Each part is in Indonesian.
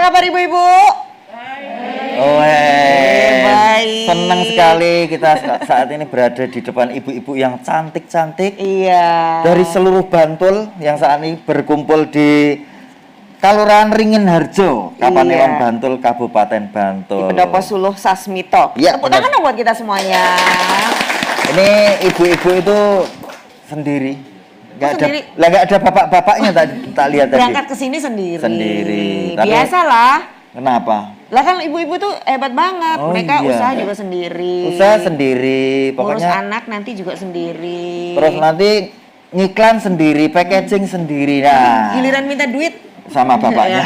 kabar ibu-ibu? Oh, baik. Senang sekali kita saat ini berada di depan ibu-ibu yang cantik-cantik. Iya. Dari seluruh Bantul yang saat ini berkumpul di Kalurahan Ringin Harjo, Kapanewon, Bantul, Kabupaten Bantul. Di Pendopo Suluh Sasmito. Ya, tepuk tangan dong buat kita semuanya. Ini ibu-ibu itu sendiri. Nggak ada bapak-bapaknya tak lihat tadi. Berangkat ke sini sendiri. Tapi, biasalah. Kenapa? Lah kan ibu-ibu tuh hebat banget. Oh, mereka iya. usaha juga sendiri. Usaha sendiri, Ngurus pokoknya. anak nanti juga sendiri. Terus nanti ngiklan sendiri, packaging sendiri. Nah, Giliran minta duit sama bapaknya.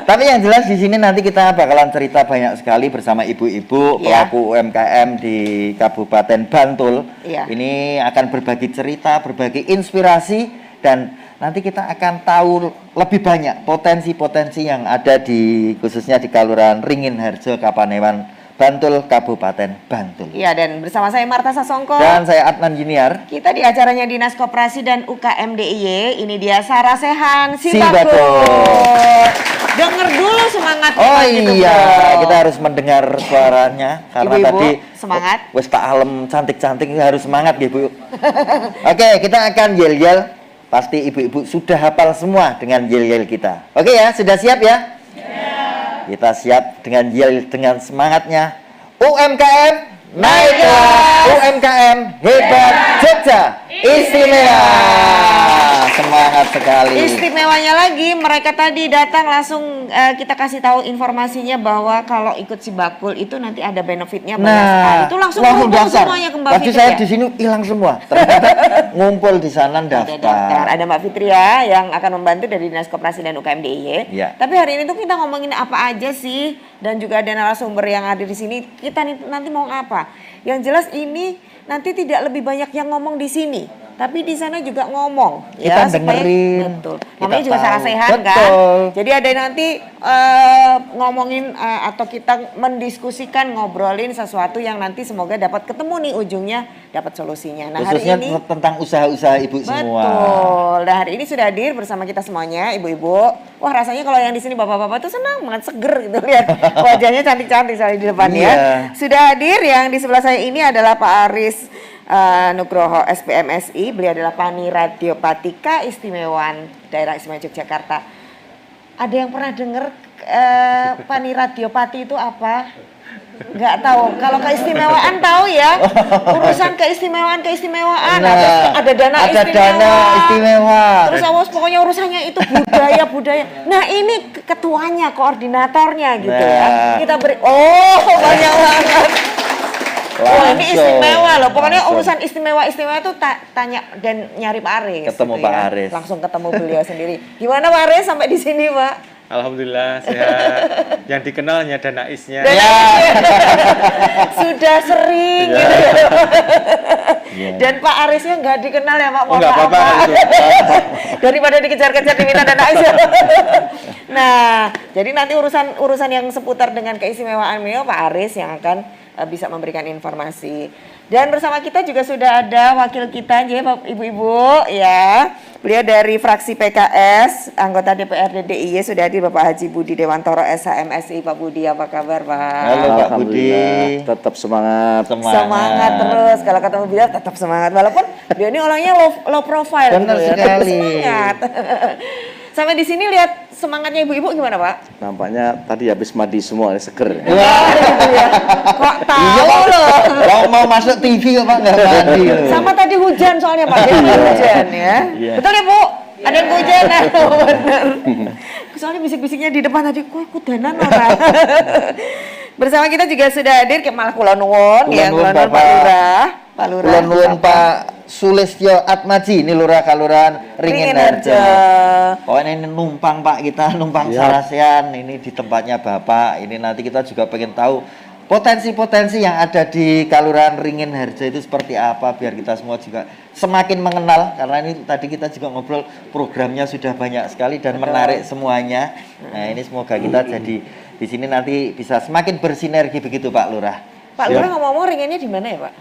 Tapi yang jelas di sini nanti kita bakalan cerita banyak sekali bersama ibu-ibu pelaku UMKM di Kabupaten Bantul. Ini akan berbagi cerita, berbagi inspirasi, dan nanti kita akan tahu lebih banyak potensi-potensi yang ada di khususnya di Kalurahan Ringin Harjo, Kapanewon, Bantul, Kabupaten Bantul. Iya, dan bersama saya Marta Sasongko dan saya Adnan Junior. Kita di acaranya Dinas Koperasi dan UKM DIY. Ini dia Sarasehan si Bagus. Dengar dulu semangatnya. Oh iya, kita harus mendengar suaranya karena ibu-ibu, tadi semangat. Wes tak alam cantik-cantik harus semangat ibu. Oke, kita akan yel-yel. Pasti ibu-ibu sudah hafal semua dengan yel-yel kita. Oke ya, sudah siap ya? Kita siap dengan yel dengan semangatnya. UMKM naiklah, UMKM hebat, Jogja istimewa. Semangat sekali. Istimewanya lagi, mereka tadi datang langsung kita kasih tahu informasinya bahwa kalau ikut si bakul itu nanti ada benefitnya banyak sekali. Itu langsung daftar. semuanya ke Mbak Tadi Fitri. saya di sini hilang semua. Ternyata ngumpul di sana daftar. Ada Mbak Fitri ya yang akan membantu dari Dinas Koperasi dan UKM DIY. Ya. Tapi hari ini tuh kita ngomongin apa aja sih, dan juga ada narasumber yang hadir di sini. Kita nanti mau apa? Yang jelas ini nanti tidak lebih banyak yang ngomong di sini, tapi di sana juga ngomong. Kita ya, dengerin. Betul. Namanya juga Sarasehan kan. Jadi ada nanti ngomongin atau kita mendiskusikan, ngobrolin sesuatu yang nanti semoga dapat ketemu nih ujungnya, dapat solusinya. Nah, khususnya hari ini tentang usaha-usaha ibu semua. Betul. Nah, hari ini sudah hadir bersama kita semuanya, ibu-ibu. Wah, rasanya kalau yang di sini bapak-bapak tuh senang banget, seger gitu lihat wajahnya cantik-cantik sekali di depan ya. Sudah hadir yang di sebelah saya ini adalah Pak Aris Nugroho SPMSI. Beliau adalah Paniradiopati Keistimewaan Daerah Istimewa Yogyakarta. Ada yang pernah dengar Paniradiopati itu apa? Nggak tahu. Kalau keistimewaan tahu ya. Urusan keistimewaan. Nah, ada dana istimewa. Terus awas pokoknya urusannya itu budaya. Nah, ini ketuanya, koordinatornya gitu ya. Kita beri banyak banget. Wah, ini istimewa loh. Pokoknya urusan istimewa itu tanya dan nyari Pak Aris. Ketemu gitu Pak ya. Aris. Langsung ketemu beliau sendiri. Gimana Pak Aris sampai di sini, Pak? Alhamdulillah sehat. Yang dikenalnya Danaisnya. Sudah sering gitu. Dan Pak Arisnya nggak dikenal ya Pak. Nggak apa-apa itu. Daripada dikejar-kejar diminta Danais. Nah, jadi nanti urusan yang seputar dengan keistimewaan beliau Pak Aris yang akan bisa memberikan informasi. Dan bersama kita juga sudah ada wakil kita, ibu-ibu ya. Beliau dari fraksi PKS, anggota DPRD DIY sudah hadir Bapak Haji Budi Dewantoro SHMSI. Pak Budi, apa kabar Pak? Halo Pak Budi. Tetap semangat. Semangat terus. Kalau ketemu beliau tetap semangat. Walaupun beliau ini orangnya low profile. Benar gitu ya. sekali. Semangat. Sampai di sini lihat semangatnya ibu-ibu gimana Pak? Nampaknya tadi habis mandi semua, seger. Wah, gitu ya. Kok tahu loh? Kalau mau masuk TV kok Pak nggak mandi. Sama tadi hujan soalnya Pak, jadi hujan ya. Betul ya Bu? Ada yang hujan, benar. Soalnya bisik-bisiknya di depan tadi, kok kudanan orang. Bersama kita juga sudah hadir, malah Kula Nuwun ya, Kula Nuwun Pak Lurah. Kula Nuwun Pak Sulistyo Atmaji, ini Lurah Kalurahan Ringin Harjo. Pokoknya ini numpang Pak, kita numpang Sarasehan, ini di tempatnya Bapak. Ini nanti kita juga pengen tahu potensi-potensi yang ada di Kalurahan Ringin Harjo itu seperti apa, biar kita semua juga semakin mengenal, karena ini tadi kita juga ngobrol programnya sudah banyak sekali dan menarik semuanya. Nah, ini semoga kita jadi di sini nanti bisa semakin bersinergi begitu Pak Lurah. Pak Lurah ngomong-ngomong ringennya di mana ya Pak?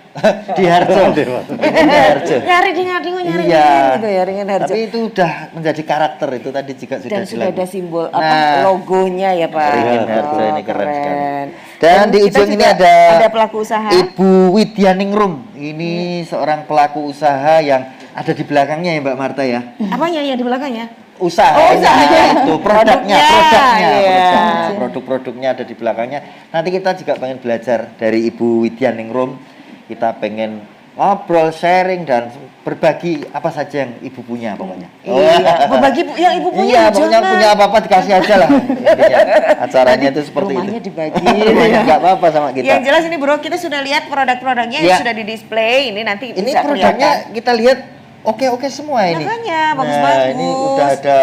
Di Harjo. Di Harjo. Nyari di Ngadingo nyari Iya. gitu ya ringen Harjo. Tapi itu udah menjadi karakter itu tadi juga sudah Dan sudah ada dilakukan. simbol Nah, logonya ya Pak. Ringen Harjo ini keren sekali. Dan di kita ujung ini juga ada pelaku usaha. Ibu Widyaningrum. Ini seorang pelaku usaha yang ada di belakangnya ya Mbak Marta ya. Apanya yang di belakangnya? Usahanya itu produknya iya. produk-produknya ada di belakangnya. Nanti kita juga pengen belajar dari Ibu Widyaningrum. Kita pengen ngobrol, sharing dan berbagi apa saja yang ibu punya pokoknya. Iya, berbagi yang ibu punya. Iya, pokoknya punya apa-apa dikasih aja lah. Intinya, acaranya itu seperti rumahnya itu. dibagi. Enggak apa-apa sama kita. Yang jelas ini Bro, kita sudah lihat produk-produknya yang sudah di display. Ini nanti Ini bisa produknya kelihatan. kita lihat oke semua ini. Makanya, bagus. Ini udah ada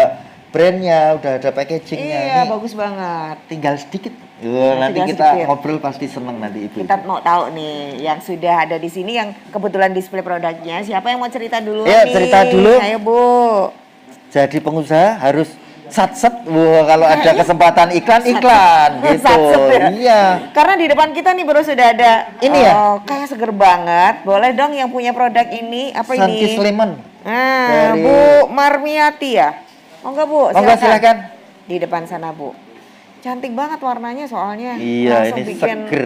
brandnya, udah ada packagingnya. Iya, Ini bagus banget. tinggal sedikit. Nanti tinggal kita sedikit. ngobrol pasti seneng nanti ibu. Kita mau tahu nih yang sudah ada di sini yang kebetulan display produknya. Siapa yang mau cerita dulu Ya, nih? cerita dulu. Ayo Bu. Jadi pengusaha harus satset. Wah, kalau ada kesempatan iklan gitu. Satset ya? Iya. Karena di depan kita nih Bro sudah ada Ini ya? kayak seger banget. Boleh dong yang punya produk ini apa Sunkist ini? Lemon. Nah, Dari- Bu Marmiati ya. Monggo Bu, Monggo, silakan. Di depan sana Bu. Cantik banget warnanya soalnya. Iya, Langsung ini bikin, seger.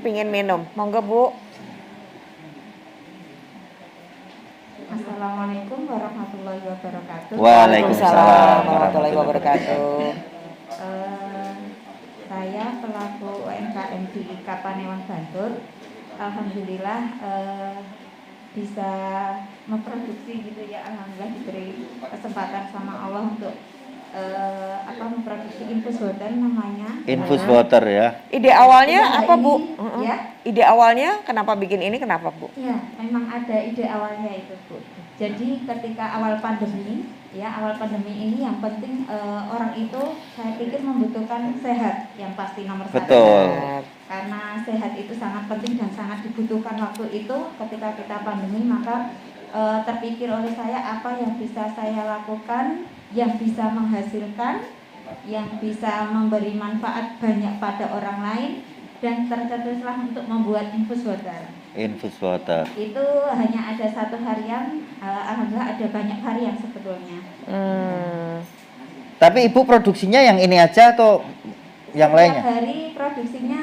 pingin minum. Monggo Bu. Assalamualaikum warahmatullahi wabarakatuh. Waalaikumsalam warahmatullahi wabarakatuh. Saya pelaku UMKM di Kapanewon Bantul. Alhamdulillah bisa memproduksi gitu ya. Alhamdulillah diberi kesempatan sama Allah untuk memproduksi infus water namanya. Infus water ya. Ide awalnya Nah, apa ini, Bu? ya. Ide awalnya kenapa bikin ini kenapa Bu? Ya, memang ada ide awalnya itu Bu. Jadi ketika awal pandemi ini yang penting orang itu saya pikir membutuhkan sehat yang pasti nomor satu. Betul. Karena sehat itu sangat penting dan sangat dibutuhkan waktu itu ketika kita pandemi, maka terpikir oleh saya apa yang bisa saya lakukan yang bisa menghasilkan, yang bisa memberi manfaat banyak pada orang lain, dan tercetuslah untuk membuat infus water. Infus water. Itu hanya ada satu harian, alhamdulillah ada banyak harian sebetulnya. Tapi ibu produksinya yang ini aja atau yang Setiap lainnya? hari produksinya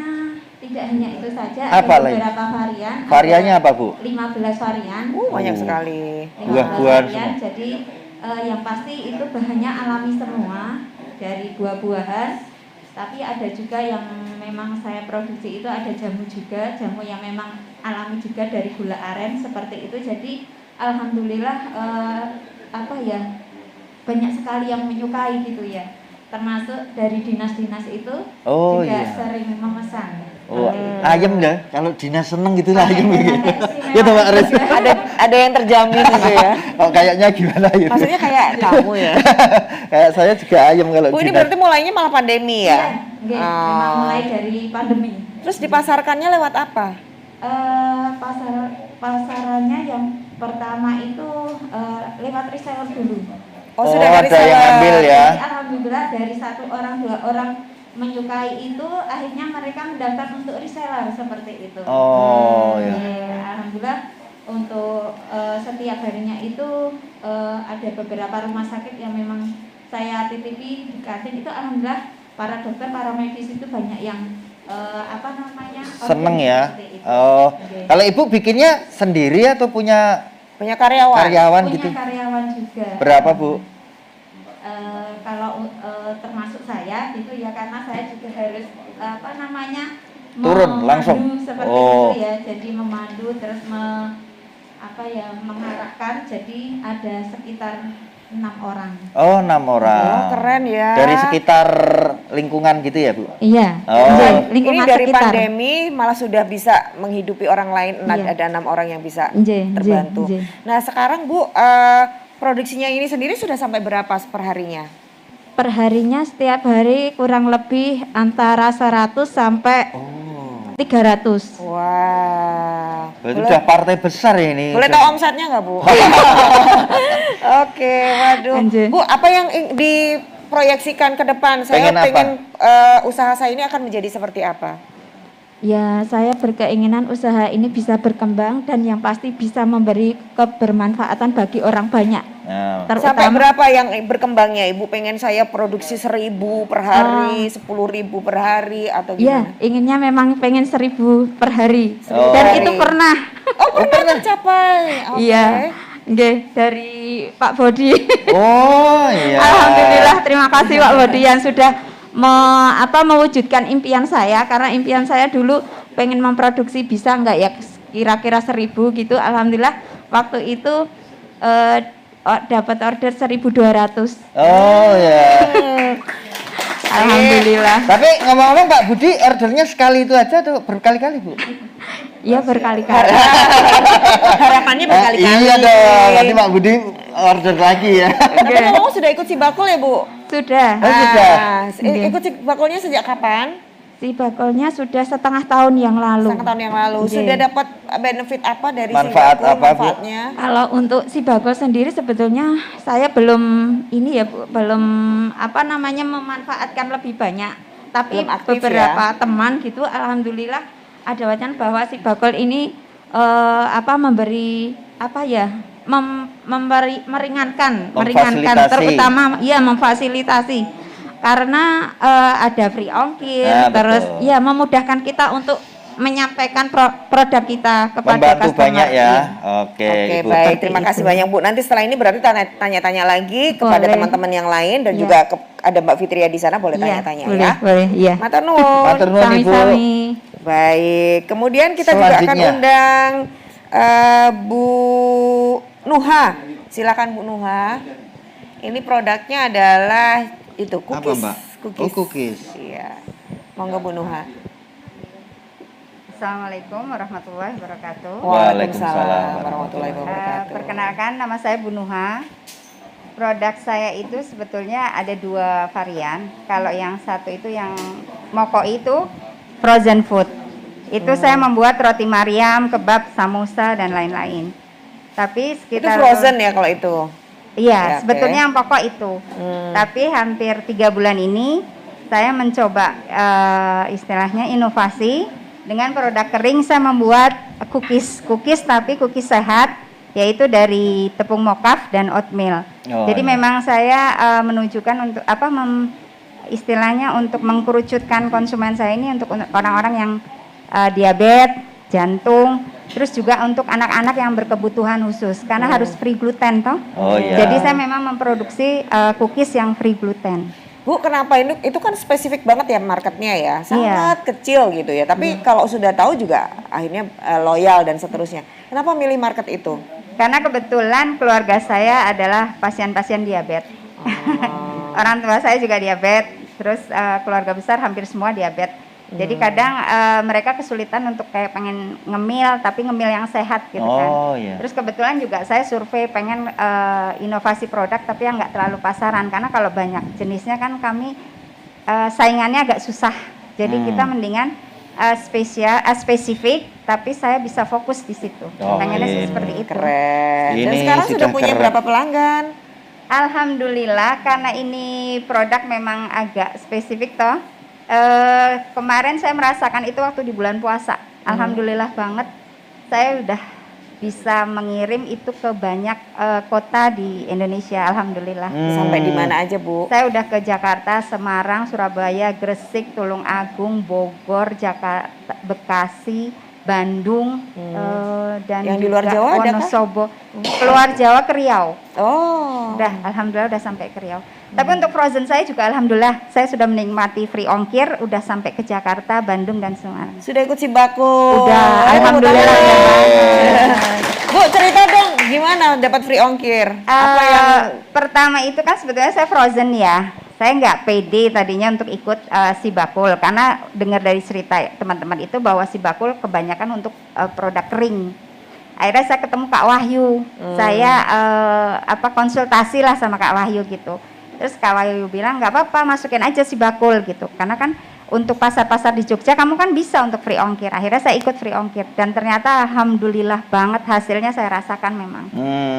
tidak hanya itu saja, Apa ada lain? beberapa varian. Variannya apa Bu? 15 varian. Banyak sekali. 15 Buah-buahan varian, semua. jadi yang pasti itu bahannya alami semua dari buah-buahan. Tapi ada juga yang memang saya produksi itu ada jamu juga, jamu yang memang alami juga dari gula aren seperti itu. Jadi alhamdulillah banyak sekali yang menyukai gitu ya. Termasuk dari dinas-dinas itu Oh, juga iya. sering memesan. Oh, ayam dah. Kalau Dina seneng gitu lah ayam. Istimewa Gitu Mbak Aris. juga. Ada yang terjamin gitu ya. Oh, kayaknya gimana gitu? Maksudnya kayak kamu ya. Kayak saya juga ayam kalau Bu ini Dina. berarti mulainya malah pandemi Iya, ya? nggih, memang mulai dari pandemi. Terus dipasarkannya lewat apa? Pasarannya yang pertama itu lewat reseller dulu. Oh, sudah dari ada yang sana. ambil ya. Jadi alhamdulillah dari 1 orang 2 orang menyukai itu, akhirnya mereka mendaftar untuk reseller seperti itu. Oh, ya. Alhamdulillah untuk setiap harinya itu ada beberapa rumah sakit yang memang saya titipi dikasih itu, alhamdulillah para dokter, para medis itu banyak yang Seneng ya. seperti itu. Oh, Oke. kalau ibu bikinnya sendiri atau punya Punya karyawan. karyawan Punya gitu? karyawan juga. Berapa Bu? Kalau termasuk saya gitu ya, karena saya juga harus Turun memandu langsung? seperti Oh. itu ya, jadi memandu terus mengarahkan, jadi ada sekitar 6 orang. Oh, 6 orang. Oh, keren ya. Dari sekitar lingkungan gitu ya Bu? Iya. Oh. Ini dari pandemi malah sudah bisa menghidupi orang lain. Iya. Ada 6 orang yang bisa Nggih, terbantu. nggih, nggih. Nah sekarang Bu, produksinya ini sendiri sudah sampai berapa perharinya? Perharinya setiap hari kurang lebih antara 100 sampai 300. Wah. Berarti udah partai besar ya ini. Boleh tahu omsetnya nggak Bu? Oke, waduh. Anjir. Bu, apa yang diproyeksikan ke depan? Saya Pengen apa? pengen usaha saya ini akan menjadi seperti apa? Ya, saya berkeinginan usaha ini bisa berkembang dan yang pasti bisa memberi kebermanfaatan bagi orang banyak. Nah, Sampai berapa yang berkembangnya? Ibu pengen saya produksi 1.000 per hari, 10.000 per hari atau Ya, gimana? inginnya memang pengen 1.000 per hari. Oh. Dan Per itu hari. pernah. Oh, pernah tercapai. Oke. Iya. Nggih, dari Pak Bodi. oh iya. Alhamdulillah, terima kasih Pak Bodi yang sudah mewujudkan impian saya, karena impian saya dulu pengen memproduksi bisa nggak ya kira-kira 1.000 gitu. Alhamdulillah waktu itu dapat order 1.200. Oh ya. Alhamdulillah. Tapi ngomong-ngomong Pak Budi ordernya sekali itu aja tuh berkali-kali Bu? Iya, berkali-kali. Harapannya berkali-kali. Iya dong, nanti Pak Budi order lagi ya. Tapi kamu sudah ikut Sibakul ya Bu? Sudah. Oh, sudah. Ikut Sibakulnya sejak kapan? Si bakolnya sudah setengah tahun yang lalu. Setengah tahun yang lalu. Nggih. Sudah dapat benefit apa dari Manfaat Sibakul? apa, Bu? Manfaatnya? Kalau untuk si bagol sendiri sebetulnya saya belum ini ya Bu, belum memanfaatkan lebih banyak. Tapi Belum aktif beberapa teman gitu alhamdulillah ada wacana bahwa si bagol ini memberi meringankan Memfasilitasi. terutama ya memfasilitasi karena ada free ongkir Nah, terus betul. ya memudahkan kita untuk menyampaikan produk kita kepada Membantu customer. banyak ya. Iya. Oke, Oke, Ibu. baik. Seperti Terima kasih itu. banyak Bu. Nanti setelah ini berarti tanya-tanya lagi kepada Boleh. teman-teman yang lain dan Iya. juga ada Mbak Fitria di sana boleh Iya, tanya-tanya boleh, ya. boleh, iya. Matur nuwun. Matur nuwun, Ibu. Sami-sami. Baik. Kemudian kita juga akan Selanjutnya. undang Bu Nuha. Silakan Bu Nuha. Ini produknya adalah itu Apa, cookies. Mbak? Oh, cookies. Iya. Monggo Bu Nuha. Assalamualaikum warahmatullahi wabarakatuh. Waalaikumsalam warahmatullahi wabarakatuh. Perkenalkan, nama saya Bu Nuha. Produk saya itu sebetulnya ada 2 varian. Kalau yang satu itu yang moko itu frozen food. Itu saya membuat roti Mariam, kebab, samosa dan lain-lain. Tapi Itu sekitar frozen ya kalau itu. Iya, Ya, sebetulnya oke. yang pokok itu. Tapi hampir 3 bulan ini saya mencoba istilahnya inovasi dengan produk kering. Saya membuat cookies tapi cookies sehat, yaitu dari tepung mokaf dan oatmeal. Oh, Jadi iya. memang saya menunjukkan untuk istilahnya untuk mengkerucutkan konsumen saya ini untuk orang-orang yang diabetes, jantung, terus juga untuk anak-anak yang berkebutuhan khusus karena harus free gluten toh. Oh, iya. Jadi saya memang memproduksi cookies yang free gluten. Bu, kenapa itu kan spesifik banget ya marketnya ya, sangat Iya. kecil gitu ya. Tapi kalau sudah tahu juga akhirnya loyal dan seterusnya. Kenapa milih market itu? Karena kebetulan keluarga saya adalah pasien-pasien diabetes. Orang tua saya juga diabetes, terus keluarga besar hampir semua diabetes. Jadi kadang mereka kesulitan untuk kayak pengen ngemil, tapi ngemil yang sehat gitu kan. Oh, iya. Terus kebetulan juga saya survei pengen inovasi produk tapi yang nggak terlalu pasaran. Karena kalau banyak jenisnya kan kami saingannya agak susah. Jadi kita mendingan spesifik, tapi saya bisa fokus di situ. Oh, Pengennya sih ini seperti itu. Keren. Dan Ini sekarang sudah sudah punya keren. berapa pelanggan? Alhamdulillah karena ini produk memang agak spesifik toh. Kemarin saya merasakan itu waktu di bulan puasa. Alhamdulillah banget saya udah bisa mengirim itu ke banyak kota di Indonesia. Alhamdulillah. Sampai di mana aja, Bu? Saya udah ke Jakarta, Semarang, Surabaya, Gresik, Tulungagung, Bogor, Jakarta, Bekasi, Bandung, dan Yang di luar juga Jawa ada kah? Wonosobo. Keluar Jawa ke Riau. Oh. Udah, alhamdulillah udah sampai ke Riau. Tapi untuk frozen saya juga alhamdulillah saya sudah menikmati free ongkir, udah sampai ke Jakarta, Bandung dan Semarang. Sudah ikut Sibakul. Udah, alhamdulillah. Bu, cerita dong gimana dapat free ongkir? Apa yang Pertama itu kan sebetulnya saya frozen ya. Saya nggak pede tadinya untuk ikut Sibakul karena dengar dari cerita teman-teman itu bahwa Sibakul kebanyakan untuk produk kering. Akhirnya saya ketemu Kak Wahyu. Saya konsultasi lah sama Kak Wahyu gitu. Terus Kak Wahyu bilang nggak apa-apa masukin aja Sibakul gitu. Karena kan untuk pasar-pasar di Jogja kamu kan bisa untuk free ongkir. Akhirnya saya ikut free ongkir dan ternyata alhamdulillah banget hasilnya saya rasakan memang.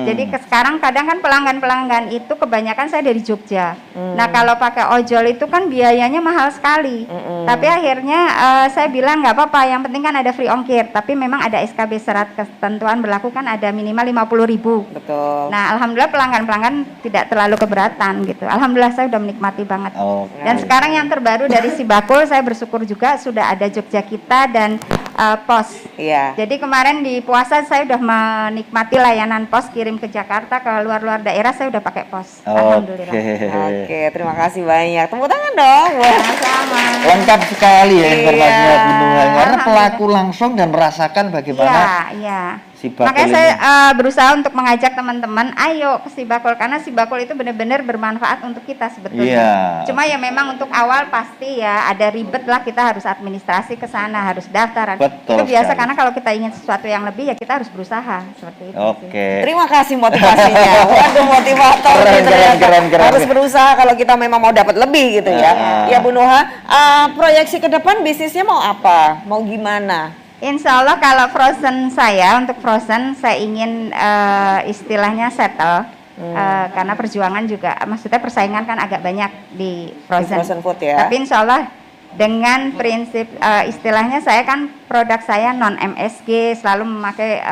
Jadi sekarang kadang kan pelanggan-pelanggan itu kebanyakan saya dari Jogja. Nah kalau pakai ojol itu kan biayanya mahal sekali. Tapi akhirnya saya bilang nggak apa-apa, yang penting kan ada free ongkir. Tapi memang ada SKB syarat ketentuan berlaku kan ada minimal 50.000. Betul. Nah alhamdulillah pelanggan-pelanggan tidak terlalu keberatan gitu. Alhamdulillah saya udah menikmati banget. Dan sekarang yang terbaru dari Sibakul, saya bersyukur juga sudah ada Jogja Kita dan pos. Iya. Jadi kemarin di puasa saya udah menikmati layanan pos kirim ke Jakarta, ke luar-luar daerah saya udah pakai pos. Alhamdulillah. Oke, terima kasih banyak. Tepuk tangan dong. Sama-sama. Lengkap sekali ya informasinya Iya. Bu Nuha, karena pelaku langsung dan merasakan bagaimana Iya. Sibakul Makanya ini. saya berusaha untuk mengajak teman-teman, ayo ke Sibakul karena Sibakul itu benar-benar bermanfaat untuk kita sebetulnya. Iya. Cuma ya memang untuk awal pasti ya ada ribet lah, kita harus administrasi ke sana, harus daftar. Betul Itu biasa sekali. karena kalau kita ingin sesuatu yang lebih ya kita harus berusaha seperti itu. Oke. Terima kasih motivasinya. Waduh, motivator Keren, nih ternyata. keren. Harus berusaha kalau kita memang mau dapat lebih gitu ya. Ya Bu Nuha, proyeksi ke depan bisnisnya mau apa? Mau gimana? Insya Allah kalau frozen saya, untuk frozen saya ingin istilahnya settle. Karena perjuangan juga, maksudnya persaingan kan agak banyak di frozen. Di frozen food ya. Tapi insya Allah dengan prinsip istilahnya saya kan produk saya non MSG, selalu memakai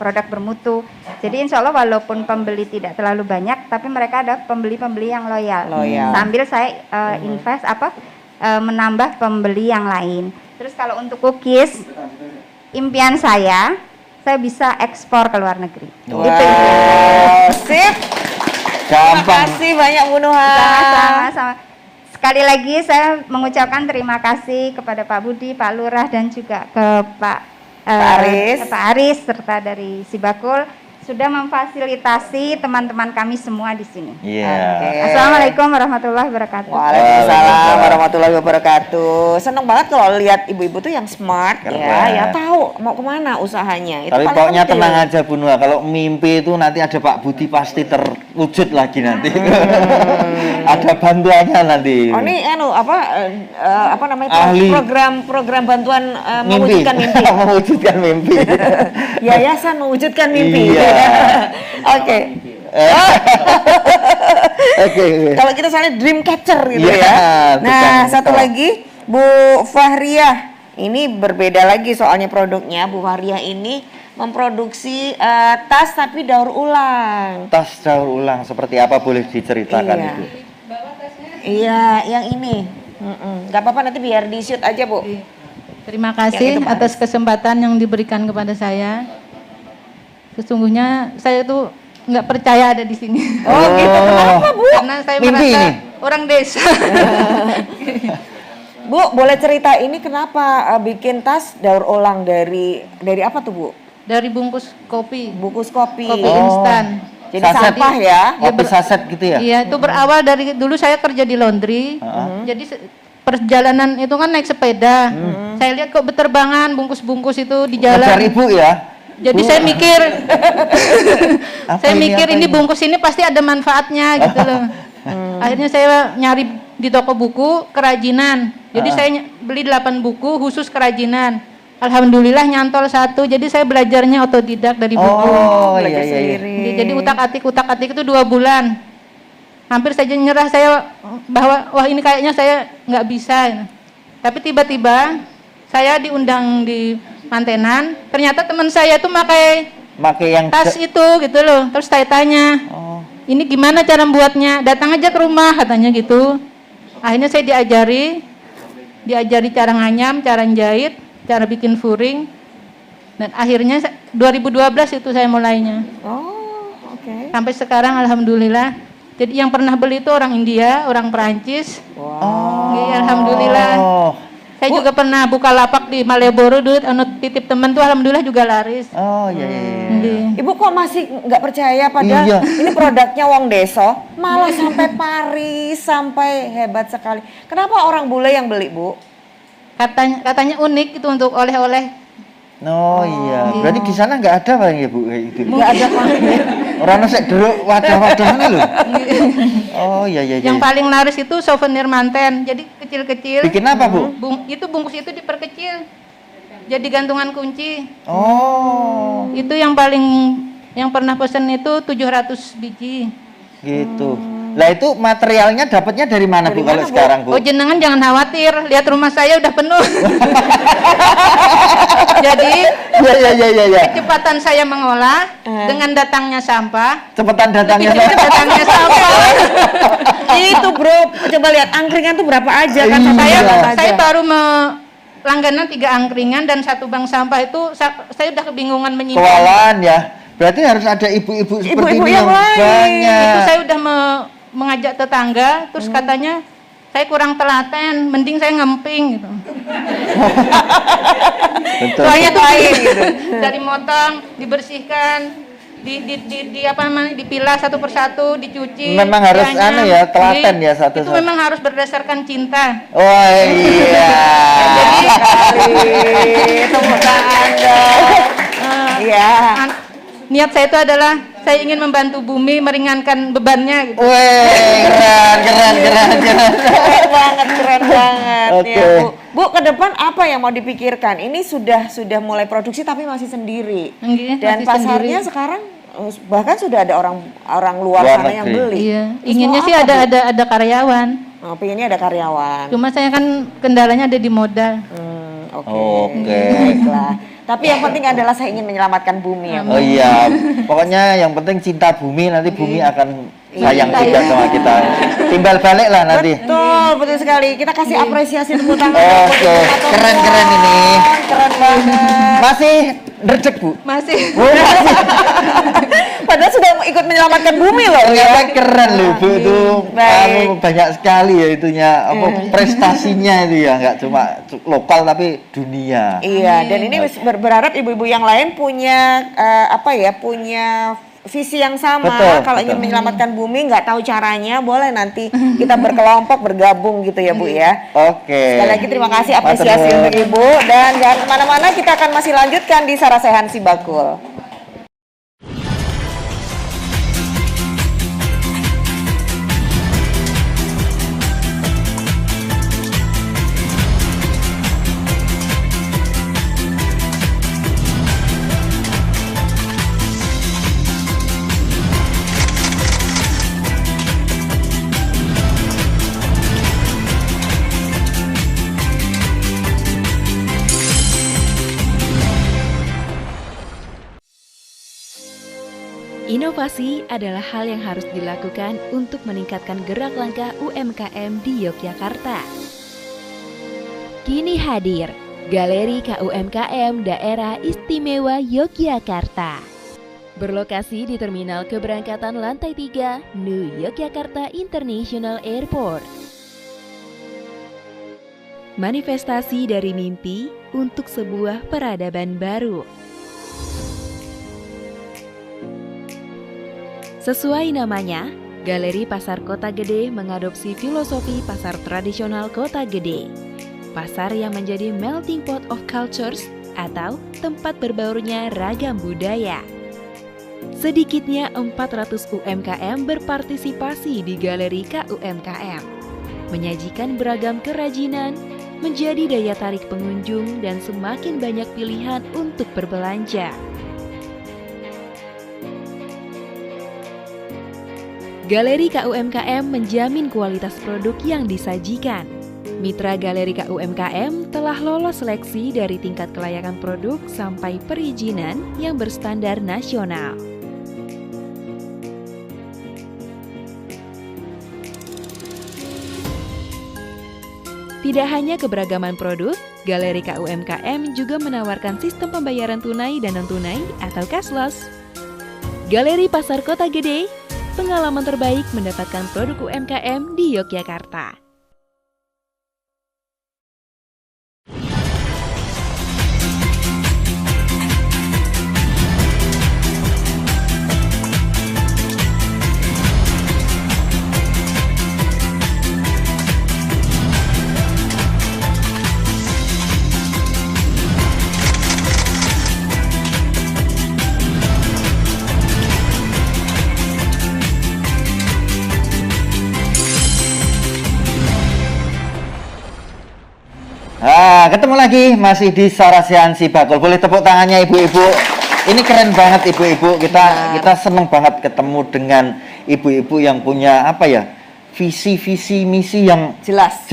produk bermutu. Jadi insya Allah walaupun pembeli tidak terlalu banyak, tapi mereka ada pembeli-pembeli yang loyal. Sambil saya invest menambah pembeli yang lain. Terus kalau untuk cookies, impian saya bisa ekspor ke luar negeri. Wow. Itu impian. Sip. Gampang. Terima kasih banyak Bu Nuha. Sama-sama. Sekali lagi saya mengucapkan terima kasih kepada Pak Budi, Pak Lurah dan juga ke Pak Aris serta dari Sibakul sudah memfasilitasi teman-teman kami semua di sini. Iya. Assalamualaikum warahmatullahi wabarakatuh. Waalaikumsalam warahmatullahi wabarakatuh. Seneng banget kalau lihat ibu-ibu tuh yang smart ya tahu mau kemana usahanya. Itu Tapi paling pokoknya penting. tenang aja Bu Nuha, kalau mimpi itu nanti ada Pak Budi pasti terwujud lagi nanti. Ada bantuannya nanti. Oh ini apa namanya Ahli. program bantuan mewujudkan mimpi. Mewujudkan mimpi. Yayasan mewujudkan mimpi. Iya. Oke. Oke. Kalau kita soalnya dream catcher gitu Iya, ya. Nah, betul. satu lagi Bu Fahriah. Ini berbeda lagi soalnya produknya. Bu Fahriah ini memproduksi tas tapi daur ulang. Tas daur ulang seperti apa, boleh diceritakan Iya. Ibu? Iya, yang ini. Gak apa-apa, nanti biar di shoot aja Bu. Terima Yang kasih itu, Pak atas kesempatan yang diberikan kepada saya. Sesungguhnya saya tuh nggak percaya ada di sini. Oh gitu, kenapa Bu? Karena saya Mimpi merasa ini? orang desa. Bu, boleh cerita ini kenapa bikin tas daur ulang dari apa tuh Bu? Dari bungkus kopi, Bungkus kopi. kopi instan. Jadi Saset. sampah ya. Kopi saset gitu ya? Iya, itu berawal dari dulu saya kerja di laundry. Jadi perjalanan itu kan naik sepeda. Saya lihat kok berterbangan bungkus-bungkus itu di jalan. Ngejar Ibu ya? Jadi saya mikir, ini? ini bungkus ini pasti ada manfaatnya gitu loh. Akhirnya saya nyari di toko buku kerajinan. Jadi saya beli 8 buku khusus kerajinan. Alhamdulillah nyantol 1. Jadi saya belajarnya otodidak dari buku. Oh Belajar iya. sendiri. Jadi utak-atik itu 2 bulan. Hampir saja nyerah saya bahwa wah ini kayaknya saya nggak bisa. Tapi tiba-tiba saya diundang di Mantenan, ternyata teman saya tuh pakai yang tas itu gitu loh. Terus saya tanya, ini gimana cara membuatnya? Datang aja ke rumah katanya gitu. Akhirnya saya diajari cara nganyam, cara jahit, cara bikin furing. Dan akhirnya 2012 itu saya mulainya. Oh, oke. Sampai sekarang alhamdulillah. Jadi yang pernah beli itu orang India, orang Perancis. Iya, alhamdulillah. Saya juga pernah buka lapak di Malioboro dulu, titip teman tuh alhamdulillah juga laris. Oh iya. Ibu kok masih nggak percaya padahal ini produknya wong deso, malah sampai Paris, sampai hebat sekali. Kenapa orang bule yang beli, Bu? Katanya unik itu untuk oleh-oleh. Oh iya, berarti di sana nggak ada Pak ya Bu kayak gitu. Nggak ada Pak. Orang nosek deruk wadah-wadahnya loh. Oh iya iya. Yang iya. paling laris itu souvenir manten. Jadi kecil-kecil. Bikin apa Bu? Itu bungkus itu diperkecil. Jadi gantungan kunci. Oh. Itu yang pernah pesen itu 700 biji. Gitu. Lah itu materialnya dapatnya dari mana Bu kalau sekarang Bu? Oh jenengan jangan khawatir, lihat rumah saya udah penuh. Jadi Iya. kecepatan saya mengolah dengan datangnya sampah. Cepetan datangnya. Lebih cepat datangnya sampah. Itu bro, coba lihat angkringan tuh berapa aja kan? Iya. Saya baru langganan 3 angkringan dan 1 bank sampah itu saya udah kebingungan menyimpan. Kewalahan ya. Berarti harus ada ibu-ibu seperti Ibu-ibu ini yang lain. banyak. Itu saya udah mengajak tetangga, terus katanya saya kurang telaten, mending saya ngemping gitu. Betul. Soalnya tuh gitu. Dari motong, dibersihkan, di apa namanya, dipilah satu persatu, dicuci. Memang harus dianyam. anu ya, telaten ya Itu satu-satu. memang harus berdasarkan cinta. Oh iya. Tepuk tangan dong. Iya. Niat saya itu adalah saya ingin membantu bumi meringankan bebannya gitu. Wih, keren. Keren banget Oke. ya Bu. Bu, ke depan apa yang mau dipikirkan? Ini sudah mulai produksi tapi masih sendiri. Nggih, Dan masih pasarnya sendiri. sekarang bahkan sudah ada orang luar Luar sana yang negeri. beli. Iya, Terus inginnya mau sih apa, Bu? ada karyawan. Oh, pengennya ada karyawan. Cuma saya kan kendalanya ada di modal. Oke. Oke. Baiklah. Tapi yang penting adalah saya ingin menyelamatkan bumi ya. Bu. Oh iya, pokoknya yang penting cinta bumi, nanti bumi akan sayang Iya, juga iya. sama kita. Timbal balik lah nanti. Betul sekali. Kita kasih apresiasi tepuk tangan. Oke, keren ini. Keren banget. Masih redek Bu. Masih. Oh, masih. Padahal sudah ikut menyelamatkan bumi loh. Ternyata keren loh Bu itu. Baik. Anu, banyak sekali ya itunya apa prestasinya itu ya, nggak cuma lokal tapi dunia. Iya, dan ini berharap ibu-ibu yang lain punya punya visi yang sama. Betul, Kalau ingin menyelamatkan bumi, nggak tahu caranya, boleh nanti kita berkelompok bergabung gitu ya Bu ya. Oke. Sekali lagi terima kasih apresiasi Matur nuwun. untuk Ibu, dan jangan kemana-mana, kita akan masih lanjutkan di Sarasehan Sibakul. Inovasi adalah hal yang harus dilakukan untuk meningkatkan gerak langkah UMKM di Yogyakarta. Kini hadir Galeri KUMKM Daerah Istimewa Yogyakarta. Berlokasi di Terminal Keberangkatan Lantai 3, New Yogyakarta International Airport. Manifestasi dari mimpi untuk sebuah peradaban baru. Sesuai namanya, Galeri Pasar Kota Gede mengadopsi filosofi pasar tradisional Kota Gede. Pasar yang menjadi melting pot of cultures atau tempat berbaurnya ragam budaya. Sedikitnya 400 UMKM berpartisipasi di Galeri KUMKM, menyajikan beragam kerajinan, menjadi daya tarik pengunjung dan semakin banyak pilihan untuk berbelanja. Galeri KUMKM menjamin kualitas produk yang disajikan. Mitra Galeri KUMKM telah lolos seleksi dari tingkat kelayakan produk sampai perizinan yang berstandar nasional. Tidak hanya keberagaman produk, Galeri KUMKM juga menawarkan sistem pembayaran tunai dan non-tunai atau cashless. Galeri Pasar Kota Gede, pengalaman terbaik mendapatkan produk UMKM di Yogyakarta. Ketemu lagi masih di Sarasian Si Bakul. Boleh tepuk tangannya ibu-ibu. Ini keren banget ibu-ibu. Kita seneng banget ketemu dengan ibu-ibu yang punya apa ya? Visi misi yang jelas.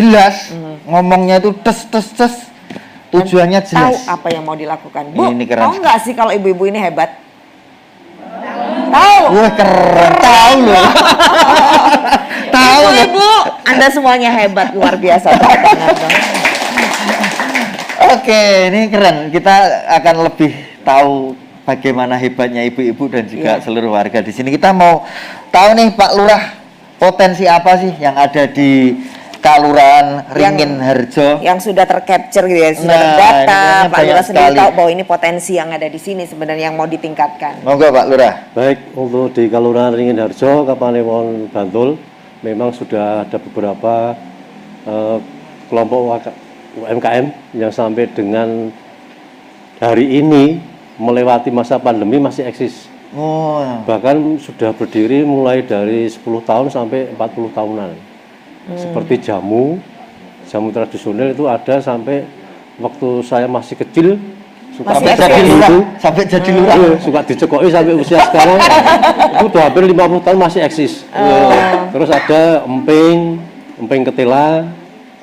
Ngomongnya itu tes. Tujuannya jelas. Tahu apa yang mau dilakukan. Bu, ini keren. tahu nggak sih kalau ibu-ibu ini hebat? Tahu. Wah, keren. Tahu loh. Tahu loh. Ibu, Anda semuanya hebat, luar biasa. Oke, ini keren. Kita akan lebih tahu bagaimana hebatnya ibu-ibu dan juga seluruh warga di sini. Kita mau tahu nih Pak Lurah, potensi apa sih yang ada di Kelurahan Ringin Harjo yang sudah tercapture gitu ya, sudah terdata. Pak Lurah sendiri tahu bahwa ini potensi yang ada di sini sebenarnya yang mau ditingkatkan. Monggo Pak Lurah. Baik, untuk di Kelurahan Ringin Harjo, Kapanewon Bantul, memang sudah ada beberapa kelompok UMKM yang sampai dengan hari ini melewati masa pandemi masih eksis. Bahkan sudah berdiri mulai dari 10 tahun sampai 40 tahunan. Seperti jamu tradisional itu ada sampai waktu saya masih kecil sampai jadi lurah suka dicekoi sampai usia sekarang itu udah hampir 50 tahun masih eksis. Terus ada emping ketela,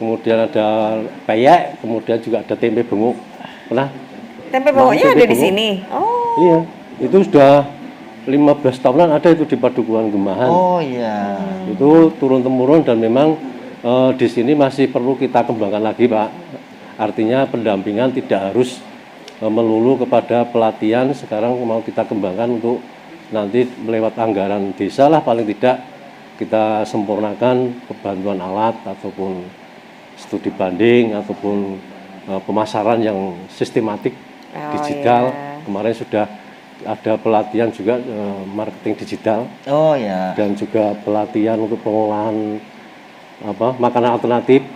kemudian ada peyek, kemudian juga ada tempe benguk. Tempe benguknya ada di sini. Iya, itu sudah 15 tahunan ada itu di Padukuhan Gemahan. Itu turun-temurun dan memang di sini masih perlu kita kembangkan lagi, Pak. Artinya pendampingan tidak harus melulu kepada pelatihan, sekarang mau kita kembangkan untuk nanti melewat anggaran desa lah paling tidak kita sempurnakan kebantuan alat ataupun studi banding ataupun pemasaran yang sistematik digital. Kemarin sudah ada pelatihan juga marketing digital. Dan juga pelatihan untuk pengolahan makanan alternatif.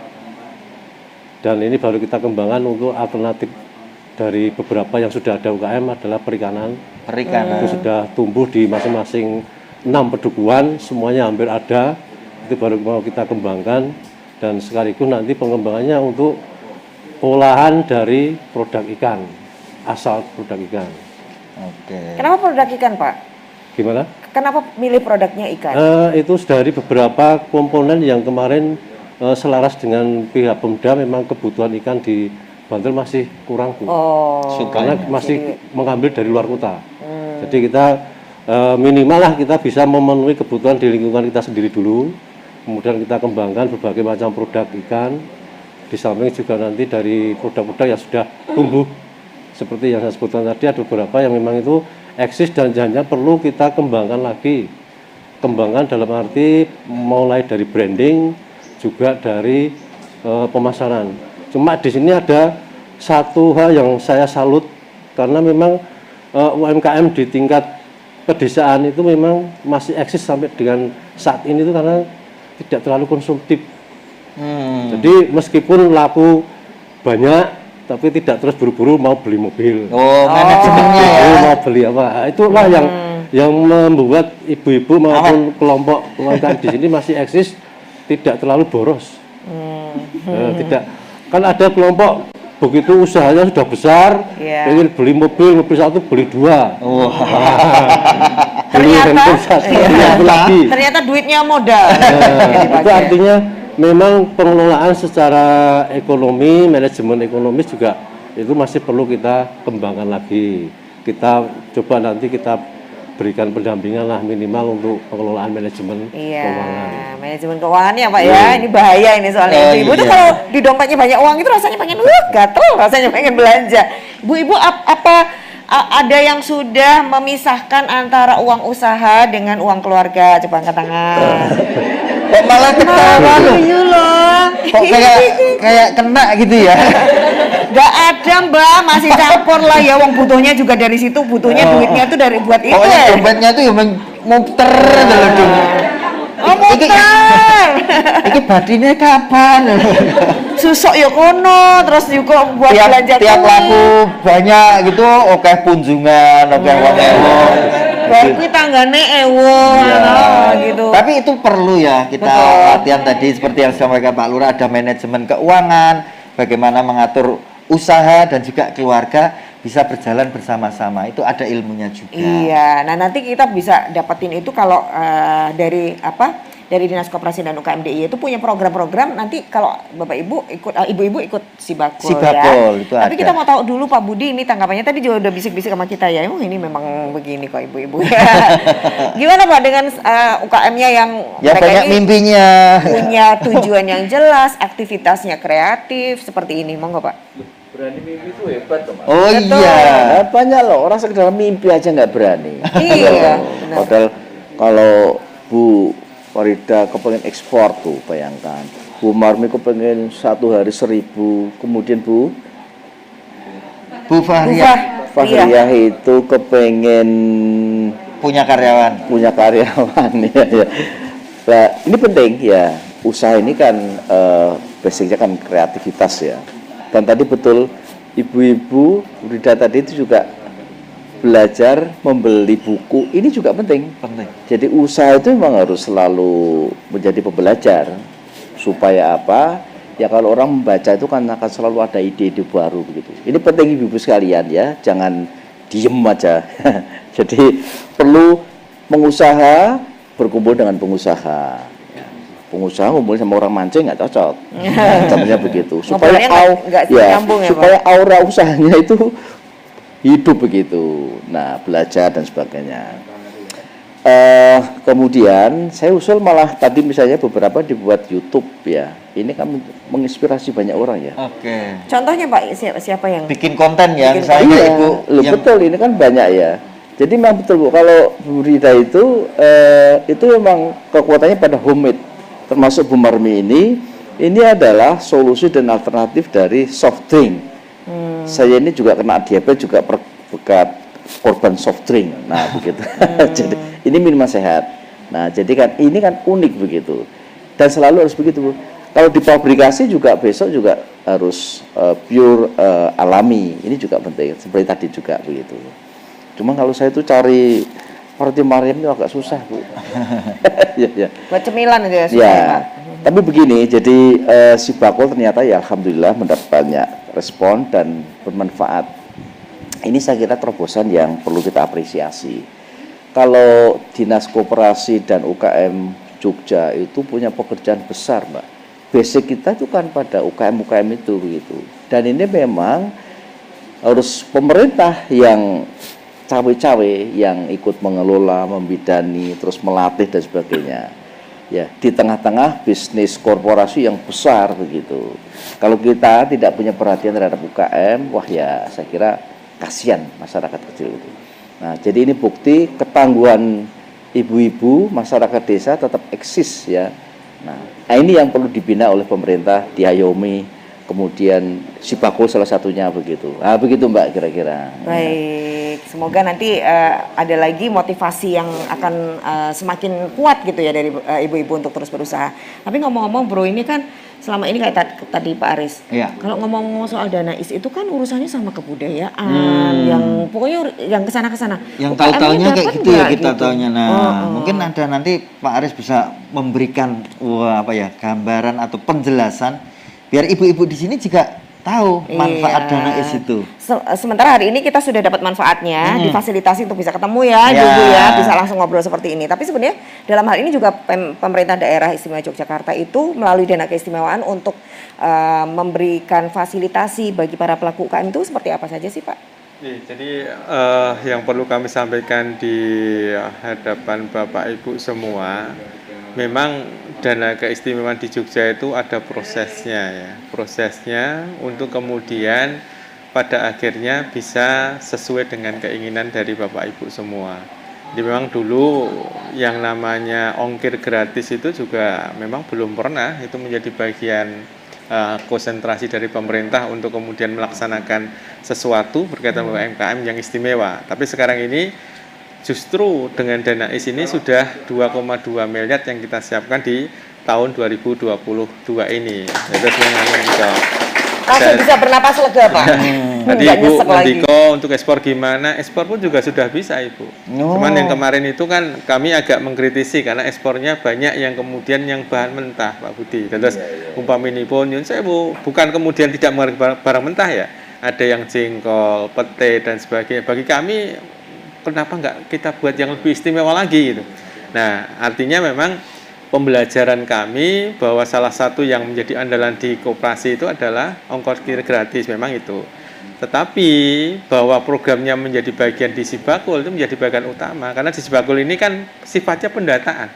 Dan ini baru kita kembangkan untuk alternatif dari beberapa yang sudah ada UKM adalah perikanan. Itu sudah tumbuh di masing-masing 6 pedukuhan, semuanya hampir ada. Itu baru mau kita kembangkan dan sekaligus nanti pengembangannya untuk olahan dari produk ikan, asal produk ikan. Kenapa produk ikan, Pak? Gimana? Kenapa milih produknya ikan? Itu dari beberapa komponen yang kemarin selaras dengan pihak Pemda, memang kebutuhan ikan di Bantul masih kurang, Bu. Karena masih mengambil dari luar kota. Jadi kita minimal lah kita bisa memenuhi kebutuhan di lingkungan kita sendiri dulu. Kemudian kita kembangkan berbagai macam produk ikan. Di samping juga nanti dari produk-produk yang sudah tumbuh. Seperti yang saya sebutkan tadi, ada beberapa yang memang itu eksis dan jangan perlu kita kembangkan lagi. Kembangkan dalam arti mulai dari branding, juga dari pemasaran. Cuma di sini ada satu hal yang saya salut, karena memang UMKM di tingkat pedesaan itu memang masih eksis sampai dengan saat ini itu karena tidak terlalu konsumtif. Jadi meskipun laku banyak, tapi tidak terus buru-buru mau beli mobil. Manajemennya ya. Mau beli apa? Itulah yang membuat ibu-ibu maupun kelompok UMKM di sini masih eksis, tidak terlalu boros. Tidak, kan ada kelompok begitu usahanya sudah besar, ingin beli mobil satu beli dua. Beli handphone satu, beli lagi. Ternyata duitnya modal. Itu artinya memang pengelolaan secara ekonomi, manajemen ekonomis juga itu masih perlu kita kembangkan lagi. Kita coba nanti kita berikan pendampingan lah minimal untuk pengelolaan manajemen keuangan. Manajemen keuangan ya Pak ya, ini bahaya ini soalnya. Ibu tuh kalau di dompetnya banyak uang itu rasanya pengen gatel, rasanya pengen belanja. Ibu apa ada yang sudah memisahkan antara uang usaha dengan uang keluarga? Coba angkat tangan. Kok malah ketawa loh. Kok kayak kena gitu ya? Gak ada Mbak, masih campur lah ya. Uang butuhnya juga dari situ, butuhnya duitnya tuh dari buat itu. Dompetnya tuh ya muter dulu. Muter. Iki badine kapan? Susuk ya kono, terus juga buat belanja. Tiap laku banyak gitu, oke kunjungan, oke wong-wong. Baru tanggane gitu. Tapi itu perlu ya kita latihan tadi seperti yang disampaikan Pak Lurah, ada manajemen keuangan, bagaimana mengatur usaha dan juga keluarga bisa berjalan bersama-sama. Itu ada ilmunya juga. Iya, nah nanti kita bisa dapetin itu kalau dari dari Dinas Koperasi dan UKM DIY itu punya program-program. Nanti kalau Bapak Ibu ikut, ibu-ibu ikut Sibakul ya. Itu Tapi ada. kita mau tahu dulu Pak Budi ini tanggapannya, tadi juga udah bisik-bisik sama kita ya. Ini memang begini kok ibu-ibu. Gimana Pak dengan UKM-nya yang Ya mereka banyak ini mimpinya. punya tujuan yang jelas, aktivitasnya kreatif seperti ini, monggo Pak. Berani mimpi itu hebat tuh, Mas. Oh Betul. iya. Nah, banyak loh orang sekedar mimpi aja nggak berani. Iya, benar. Padahal kalau Bu Farida kepengen ekspor tuh, bayangkan. Bu Marmi kepengen 1 hari 1000, kemudian Bu Fahriah Fahriah itu kepengen punya karyawan. ya, ya. Nah, ini penting ya. Usaha ini kan basicnya kan kreativitas ya. Dan tadi betul ibu-ibu Rida tadi itu juga belajar membeli buku, ini juga penting. Jadi usaha itu memang harus selalu menjadi pembelajar. Supaya apa? Ya kalau orang membaca itu kan akan selalu ada ide-ide baru begitu. Ini penting ibu-ibu sekalian ya, jangan diem aja. Jadi perlu pengusaha berkumpul dengan pengusaha. Pengusaha ngumpul sama orang mancing nggak cocok. Contohnya begitu. Supaya supaya aura usahanya itu hidup begitu. Nah, belajar dan sebagainya. Kemudian saya usul malah tadi misalnya beberapa dibuat YouTube ya. Ini kan menginspirasi banyak orang ya. Oke. Contohnya Pak, siapa yang bikin konten ya, misalnya Iya, Ibu. yang... betul ini kan banyak ya. Jadi memang betul Bu, kalau Bu Rida itu memang kekuatannya pada homemade. Termasuk Bu Marmi ini adalah solusi dan alternatif dari soft drink. Saya ini juga kena diabetes juga berkat korban soft drink. Nah, begitu. Jadi ini minuman sehat. Nah, jadi kan ini kan unik begitu. Dan selalu harus begitu, Bu. Kalau dipabrikasi juga besok juga harus pure alami. Ini juga penting. Seperti tadi juga begitu. Cuma kalau saya itu cari roti Mariam itu agak susah, Bu. ya. Buat cemilan itu ya, ya. Tapi begini, jadi Sibakul ternyata ya alhamdulillah mendapat banyak respon dan bermanfaat. Ini saya kira terobosan yang perlu kita apresiasi. Kalau Dinas Koperasi dan UKM Jogja itu punya pekerjaan besar, Mbak. Basic kita itu kan pada UKM-UKM itu begitu. Dan ini memang harus pemerintah yang cawe-cawe yang ikut mengelola, membidani, terus melatih dan sebagainya. Ya, di tengah-tengah bisnis korporasi yang besar begitu. Kalau kita tidak punya perhatian terhadap UKM, wah ya saya kira kasihan masyarakat kecil itu. Nah, jadi ini bukti ketangguhan ibu-ibu masyarakat desa tetap eksis ya. Nah, ini yang perlu dibina oleh pemerintah, diayomi, kemudian Sibakul salah satunya begitu. Nah, begitu Mbak kira-kira. Baik, semoga nanti ada lagi motivasi yang akan semakin kuat gitu ya dari ibu-ibu untuk terus berusaha. Tapi ngomong-ngomong Bro, ini kan selama ini kayak tadi Pak Aris. Iya. Kalau ngomong soal dana is itu kan urusannya sama kebudayaan, yang pokoknya yang kesana-kesana. Yang tahu-taunya kayak gitu ya kita gitu? taunya. Nah, mungkin ada nanti Pak Aris bisa memberikan gambaran atau penjelasan biar ibu-ibu di sini juga tahu manfaat dana is itu. Sementara hari ini kita sudah dapat manfaatnya, difasilitasi untuk bisa ketemu ya, Ibu ya, bisa langsung ngobrol seperti ini. Tapi sebenarnya dalam hal ini juga pemerintah daerah istimewa Yogyakarta itu melalui dana keistimewaan untuk memberikan fasilitasi bagi para pelaku UKM itu seperti apa saja sih Pak? Jadi yang perlu kami sampaikan di hadapan Bapak Ibu semua, memang dana keistimewaan di Jogja itu ada prosesnya ya. Prosesnya untuk kemudian pada akhirnya bisa sesuai dengan keinginan dari Bapak Ibu semua. Jadi memang dulu yang namanya ongkir gratis itu juga memang belum pernah itu menjadi bagian konsentrasi dari pemerintah untuk kemudian melaksanakan sesuatu berkaitan dengan UMKM yang istimewa. Tapi sekarang ini justru dengan dana is ini sudah 2,2 miliar yang kita siapkan di tahun 2022 ini. Itu sebenarnya Langsung bisa bernapas lega, Pak. Tadi Ibu Mendiko untuk ekspor gimana? Ekspor pun juga sudah bisa, Ibu. Cuman yang kemarin itu kan kami agak mengkritisi karena ekspornya banyak yang kemudian yang bahan mentah, Pak Budi. Terus umpaminipun nyun sewu, bukan kemudian tidak mengeluarkan barang mentah ya. Ada yang jengkol, pete dan sebagainya. Bagi kami kenapa nggak kita buat yang lebih istimewa lagi gitu. Nah, artinya memang pembelajaran kami bahwa salah satu yang menjadi andalan di koperasi itu adalah ongkos kir gratis, memang itu. Tetapi bahwa programnya menjadi bagian di Sibakul itu menjadi bagian utama karena di Sibakul ini kan sifatnya pendataan.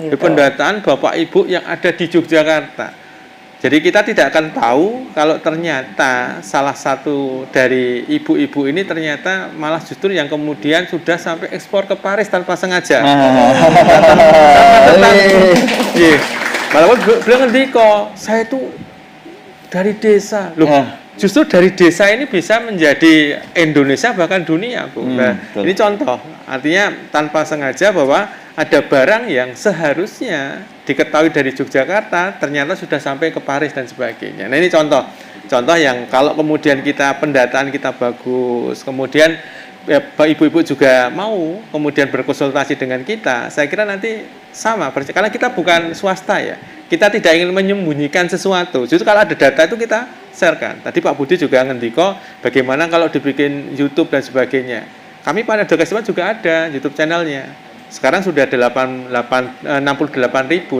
Di pendataan Bapak Ibu yang ada di Yogyakarta. Jadi kita tidak akan tahu kalau ternyata salah satu dari ibu-ibu ini ternyata malah justru yang kemudian sudah sampai ekspor ke Paris tanpa sengaja. Malah beliau ngerti kok, saya itu dari desa. Loh, justru dari desa ini bisa menjadi Indonesia bahkan dunia, Bu. Nah, ini contoh. Artinya tanpa sengaja bahwa ada barang yang seharusnya diketahui dari Yogyakarta ternyata sudah sampai ke Paris dan sebagainya. Nah, ini contoh yang kalau kemudian kita pendataan kita bagus, kemudian ibu-ibu juga mau kemudian berkonsultasi dengan kita, saya kira nanti sama, karena kita bukan swasta ya, kita tidak ingin menyembunyikan sesuatu. Justru kalau ada data itu kita sharekan. Tadi Pak Budi juga ngendiko bagaimana kalau dibikin YouTube dan sebagainya. Kami pada Dokesma juga ada YouTube channelnya. Sekarang sudah 68.000.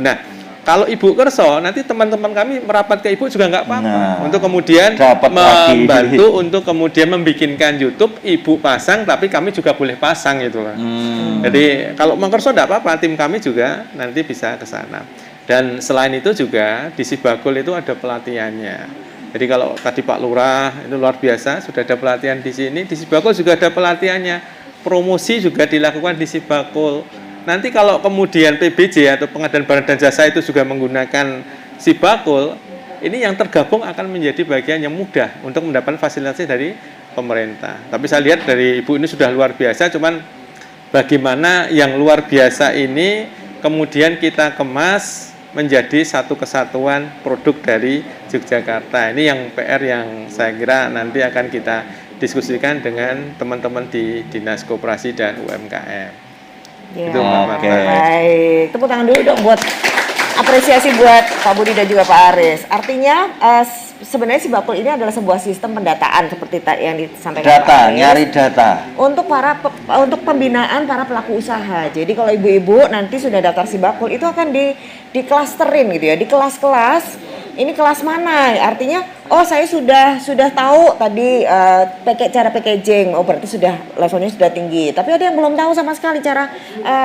Nah, kalau Ibu kerso, nanti teman-teman kami merapat ke Ibu juga nggak apa-apa. Untuk kemudian membantu untuk kemudian membikinkan YouTube, Ibu pasang, tapi kami juga boleh pasang gitu lah. Jadi kalau mau kerso nggak apa-apa, tim kami juga nanti bisa ke sana. Dan selain itu juga di Sibakul itu ada pelatihannya. Jadi kalau tadi Pak Lurah itu luar biasa, sudah ada pelatihan di sini, di Sibakul juga ada pelatihannya. Promosi juga dilakukan di Sibakul. Nanti kalau kemudian PBJ atau pengadaan barang dan jasa itu juga menggunakan Sibakul, ini yang tergabung akan menjadi bagian yang mudah untuk mendapatkan fasilitas dari pemerintah. Tapi saya lihat dari Ibu ini sudah luar biasa, cuman bagaimana yang luar biasa ini kemudian kita kemas menjadi satu kesatuan produk dari Yogyakarta. Ini yang PR yang saya kira nanti akan kita diskusikan dengan teman-teman di Dinas Koperasi dan UMKM. Ya, itu baik. Tepuk tangan dulu dong buat apresiasi buat Pak Budi dan juga Pak Aris. Artinya sebenarnya Sibakul ini adalah sebuah sistem pendataan seperti yang disampaikan Pak Aris. Nyari data. Untuk pembinaan para pelaku usaha. Jadi kalau ibu-ibu nanti sudah daftar Sibakul itu akan di-clusterin gitu ya, di kelas-kelas. Ini kelas mana? Artinya, oh saya sudah tahu tadi cara packaging. Oh berarti sudah levelnya sudah tinggi. Tapi ada yang belum tahu sama sekali cara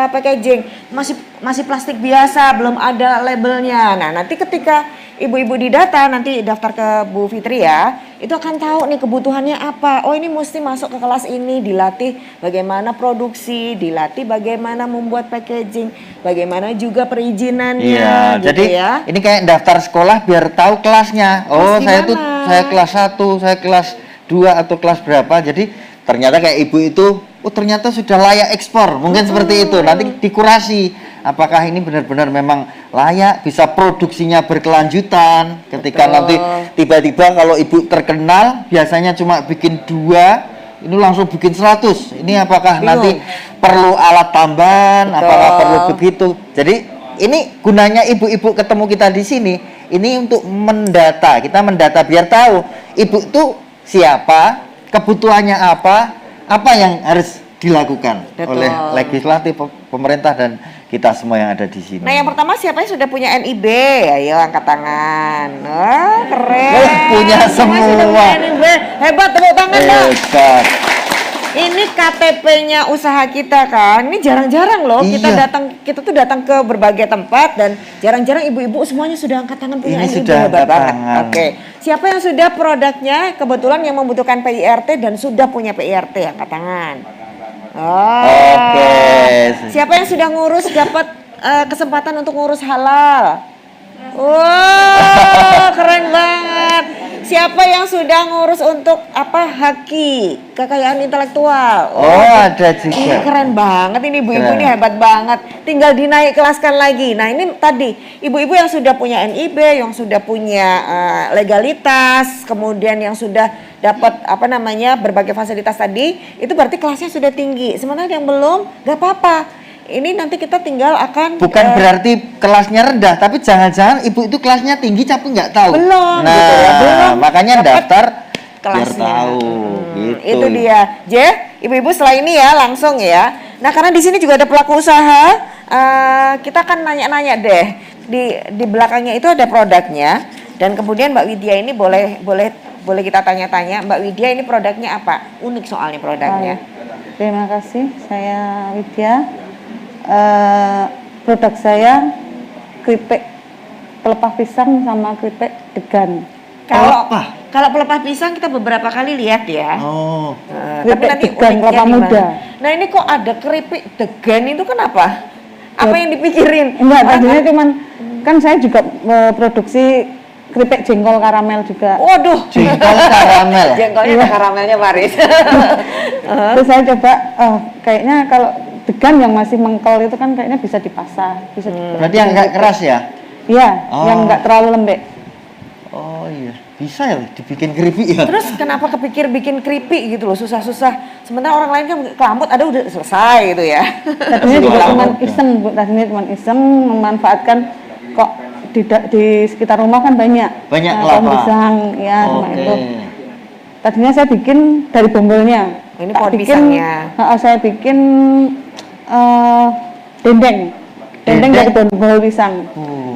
packaging. Masih plastik biasa, belum ada labelnya. Nah nanti ketika ibu-ibu didata, nanti daftar ke Bu Fitri ya, itu akan tahu nih kebutuhannya apa. Oh ini mesti masuk ke kelas ini, dilatih bagaimana produksi, dilatih bagaimana membuat packaging, bagaimana juga perizinannya. Iya, gitu jadi ya. Ini kayak daftar sekolah biar tahu kelasnya. Oh saya kelas 1, saya kelas 2 atau kelas berapa. Jadi ternyata kayak ibu itu, oh ternyata sudah layak ekspor. Mungkin seperti itu. Nanti dikurasi. Apakah ini benar-benar memang layak, bisa produksinya berkelanjutan. Ketika nanti tiba-tiba kalau ibu terkenal, biasanya cuma bikin 2, ini langsung bikin 100. Ini apakah nanti perlu alat tambahan, apakah perlu begitu. Jadi ini gunanya ibu-ibu ketemu kita di sini, ini untuk mendata. Kita mendata biar tahu ibu itu siapa, kebutuhannya apa yang harus dilakukan oleh legislatif, pemerintah dan kita semua yang ada di sini. Nah yang pertama siapa yang sudah punya NIB? Ayo angkat tangan. Oh, keren. Punya semua. Punya NIB. Hebat, tepuk tangan dong. Hebat. Ini KTP-nya usaha kita kan. Ini jarang-jarang loh kita tuh datang ke berbagai tempat dan jarang-jarang ibu-ibu semuanya sudah angkat tangan punya NIB. Hebat banget. Oke. Siapa yang sudah produknya kebetulan yang membutuhkan PIRT dan sudah punya PIRT angkat tangan. Siapa yang sudah ngurus dapat kesempatan untuk ngurus halal? Wow, keren banget. Siapa yang sudah ngurus untuk haki, kekayaan intelektual? Oh, ada juga. Ini keren banget ini ibu-ibu, ini hebat banget. Tinggal dinaik kelaskan lagi. Nah, ini tadi ibu-ibu yang sudah punya NIB, yang sudah punya legalitas, kemudian yang sudah dapat berbagai fasilitas tadi, itu berarti kelasnya sudah tinggi. Sementara yang belum, nggak apa-apa. Ini nanti kita tinggal akan bukan berarti kelasnya rendah, tapi jangan-jangan ibu itu kelasnya tinggi tapi nggak tahu. Belum, nah, gitu ya. Belum makanya daftar kelasnya. Biar tahu. Gitu. Itu dia. Ibu-ibu setelah ini ya langsung ya. Nah, karena di sini juga ada pelaku usaha, kita akan nanya-nanya deh. Di belakangnya itu ada produknya, dan kemudian Mbak Widya ini boleh kita tanya-tanya. Mbak Widya ini produknya apa? Unik soalnya produknya. Terima kasih, saya Widya. Produk saya keripik pelepah pisang sama keripik degan. Kalau pelepah pisang kita beberapa kali lihat ya. Oh. Keripik tapi nanti degan kelapa muda. Nah, ini kok ada keripik degan itu kenapa? Apa yang dipikirin? Enggak, tadinya cuman kan saya juga produksi keripik jengkol karamel juga. Waduh, jengkol karamel. Jengkolnya ada karamelnya, Paris. Terus saya coba, kayaknya kalau degan yang masih mengkel itu kan kayaknya bisa dipasang. Berarti yang enggak keras ya? Iya, yang enggak terlalu lembek. Oh iya, bisa ya dibikin keripik ya. Terus kenapa kepikir bikin keripik gitu loh, susah-susah. Sementara orang lain kan kelambut ada udah selesai gitu ya. Tadinya juga cuma iseng, Bu. Tadinya cuma iseng memanfaatkan kok di sekitar rumah kan banyak kelapa pisang ya, sama itu. Tadinya saya bikin dari bonggolnya. Ini pohon pisangnya. Saya bikin dendeng dari bonggol pisang.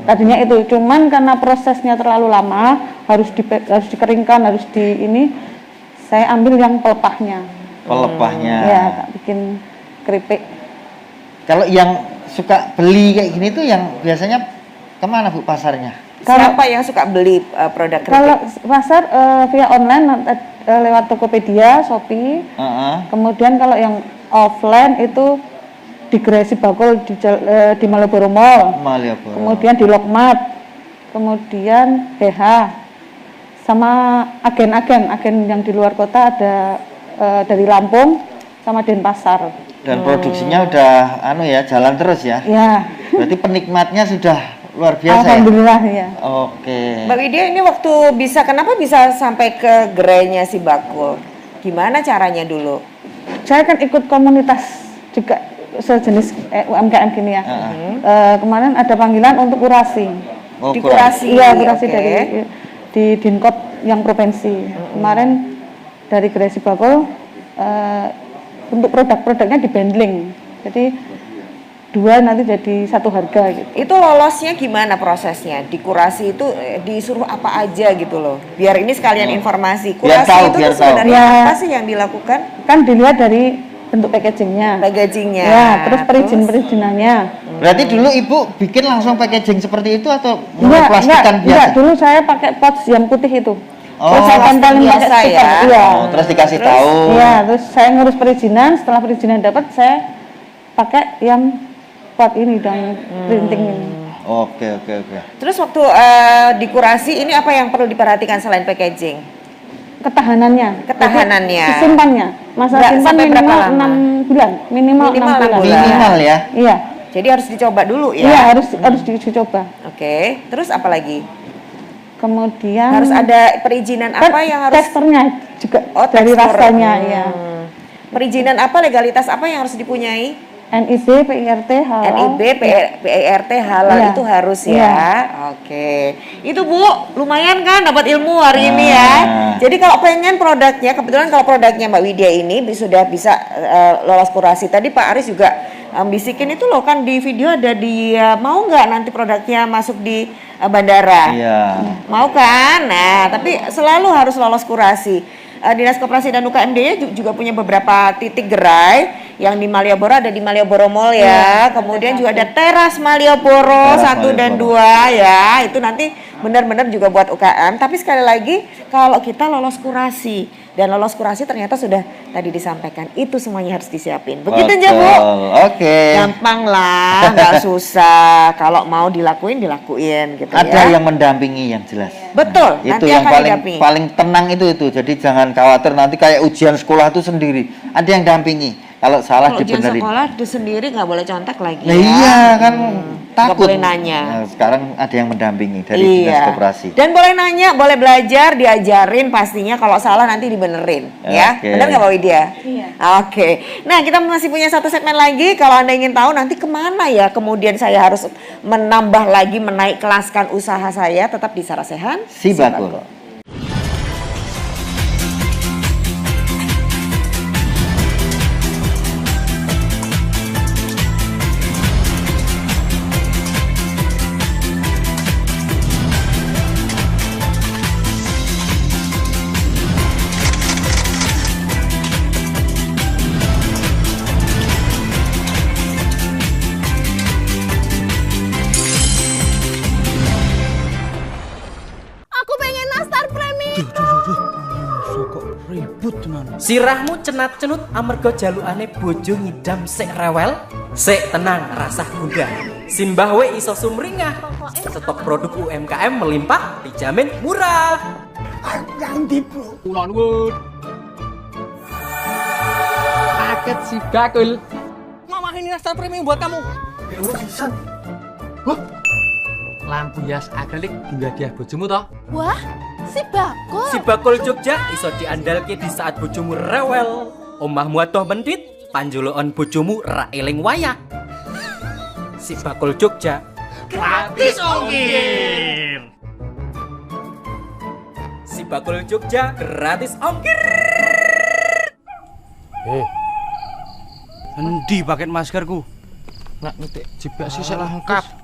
Tadinya itu, cuman karena prosesnya terlalu lama, harus dikeringkan, harus saya ambil yang pelepahnya. Ya, tak bikin keripik. Kalau yang suka beli kayak gini tuh yang biasanya kemana Bu pasarnya? Siapa yang suka beli produk keripik? Kalau pasar via online lewat Tokopedia, Shopee. Kemudian kalau yang offline itu di Gresi Bakul di Malioboro Mall. Kemudian di Lokmat. Kemudian BH. Sama agen yang di luar kota ada dari Lampung sama Denpasar. Dan produksinya udah jalan terus ya? Iya. Berarti penikmatnya sudah luar biasa. Alhamdulillah ya. Oke. Mbak Widya ini kenapa bisa sampai ke gerainya si Bakul? Gimana caranya dulu? Saya kan ikut komunitas juga sejenis UMKM gini ya. Kemarin ada panggilan untuk kurasi. Di kurasi? Iya, kurasi dari di Dinkot yang provinsi. Kemarin dari Gresi Bakul untuk produk-produknya di bundling. Jadi dua nanti jadi satu harga gitu. Itu lolosnya gimana prosesnya? Di kurasi itu disuruh apa aja gitu loh. Biar ini sekalian informasi. Kurasi itu sebenarnya apa sih yang dilakukan? Kan dilihat dari bentuk packagingnya. Ya, terus perizinannya. Berarti dulu Ibu bikin langsung packaging seperti itu atau plastikan biasa? Enggak, dulu saya pakai pouch yang putih itu. Terus saya tempelin pakai stiker. Iya. Terus dikasih tahu. Iya, terus saya ngurus perizinan, setelah perizinan dapat saya pakai yang pot ini dan printing ini. Oke. Terus waktu di kurasi ini apa yang perlu diperhatikan selain packaging? Ketahanannya. Simpannya. Masa simpan minimal 6 bulan. Minimal 6 bulan. Minimal ya? Iya. Jadi harus dicoba dulu ya? Iya, harus dicoba. Oke. Terus apa lagi? Kemudian harus ada perizinan apa yang harus? Teksturnya juga dari rasanya ya. Perizinan apa, legalitas apa yang harus dipunyai? NIB, PIRT, halal. NIB, PIRT, halal itu harus ya. Oke. Itu Bu, lumayan kan dapat ilmu hari ini ya. Jadi kalau pengen produknya, kebetulan kalau produknya Mbak Widya ini sudah bisa lolos kurasi. Tadi Pak Aris juga bisikin itu loh kan di video ada mau nggak nanti produknya masuk di bandara? Iya. Mau kan? Nah, tapi selalu harus lolos kurasi. Dinas Koperasi dan UKMD juga punya beberapa titik gerai yang di Malioboro, ada di Malioboro Mall ya. Kemudian juga ada Teras Malioboro 1 dan 2 ya. Itu nanti benar-benar juga buat UKM. Tapi sekali lagi kalau kita lolos kurasi, dan lolos kurasi ternyata sudah tadi disampaikan. Itu semuanya harus disiapin. Begitu aja, Bu. Oke. Gampang lah, nggak susah. Kalau mau dilakuin gitu Ada yang mendampingi yang jelas. Betul. Nah, itu yang paling tenang itu. Jadi jangan khawatir nanti kayak ujian sekolah itu sendiri. Ada yang dampingi. Kalau salah dibenerin. Kalau ujian sekolah itu sendiri nggak boleh contek lagi. Nah, iya kan takut. Nggak boleh nanya. Nah, sekarang ada yang mendampingi dari dinas koperasi. Dan boleh nanya, boleh belajar, diajarin pastinya. Kalau salah nanti dibenerin, ya. Benar nggak Mbak Widya? Iya. Oke. Nah, kita masih punya satu segmen lagi. Kalau Anda ingin tahu nanti kemana ya kemudian saya harus menambah lagi, menaik kelaskan usaha saya, tetap di Sarasehan Sibakul. Sirahmu cenat-cenut amarga jalukane bojo ngidam sek rewel. Sek tenang, rasah gundah. Simbah we iso sumringah. Stok produk UMKM melimpah, dijamin murah. Yang di bro. Ulon wood. Paket Sibakul. Mama ini nastar premium buat kamu. Lampu hias akrilik hingga dia bojomu toh. Wah, Sibakul. Sibakul Jogja iso diandalke di saat bojomu rewel. Omahmu atoh mendit, panjulukan bojomu ra eling wayah. Sibakul Jogja gratis ongkir. Sibakul Jogja gratis ongkir. Endi paket maskerku? Nak ngetik jebak sisik lengkap.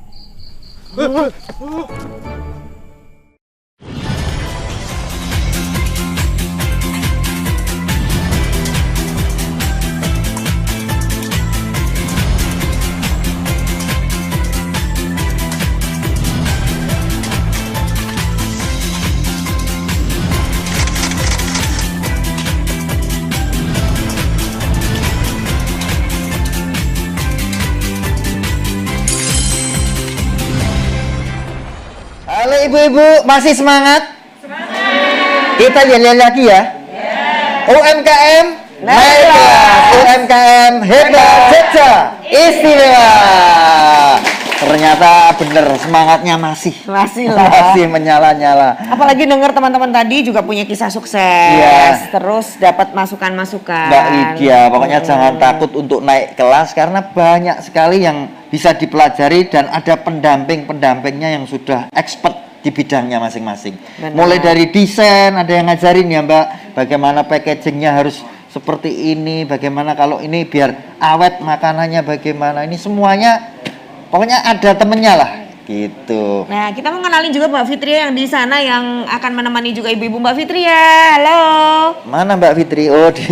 Halo ibu-ibu, masih semangat? Semangat. Kita lihat lagi ya. UMKM naik kelas, UMKM hebat, Jogja istimewa. Ternyata bener semangatnya masih lah. Masih menyala-nyala. Apalagi dengar teman-teman tadi juga punya kisah sukses. Terus dapat masukan-masukan. Mbak Widya, pokoknya jangan takut untuk naik kelas karena banyak sekali yang bisa dipelajari dan ada pendampingnya yang sudah expert di bidangnya masing-masing. Mulai dari desain, ada yang ngajarin ya Mbak, bagaimana packagingnya harus seperti ini, bagaimana kalau ini biar awet makanannya, bagaimana ini semuanya, pokoknya ada temennya lah, gitu. Nah, kita mau kenalin juga Mbak Fitria yang di sana yang akan menemani juga ibu-ibu. Mbak Fitria, halo. Mana Mbak Fitri? Oh, di.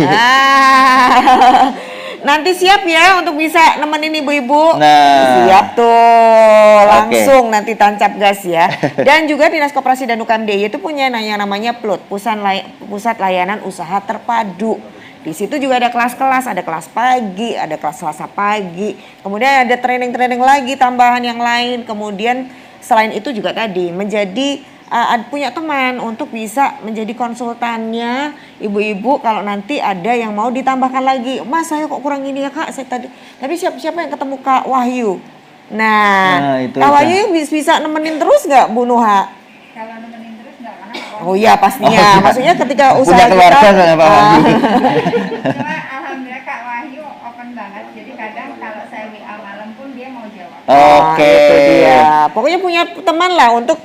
Nanti siap ya untuk bisa nemenin ibu-ibu. Nah, siap tuh, langsung nanti tancap gas ya. Dan juga Dinas Koperasi dan UKM DIY itu punya namanya PLUT, Pusat Layanan Usaha Terpadu. Di situ juga ada kelas-kelas, ada kelas pagi, ada kelas Selasa pagi. Kemudian ada training-training lagi, tambahan yang lain. Kemudian selain itu juga tadi menjadi punya teman untuk bisa menjadi konsultannya ibu-ibu kalau nanti ada yang mau ditambahkan lagi. Mas, saya kok kurang ini ya Kak, saya tadi. Tapi siapa yang ketemu Kak Wahyu? Nah Kak Wahyu bisa nemenin terus nggak Bu Nuha? Kalau nemenin terus nggak, karena Oh iya pastinya, maksudnya ketika usaha punya keluarga kita saya Pak Wahyu. Cuma alhamdulillah Kak Wahyu open banget, jadi kadang kalau saya WA malam pun dia mau jawab. Oke. Itu dia. Pokoknya punya teman lah untuk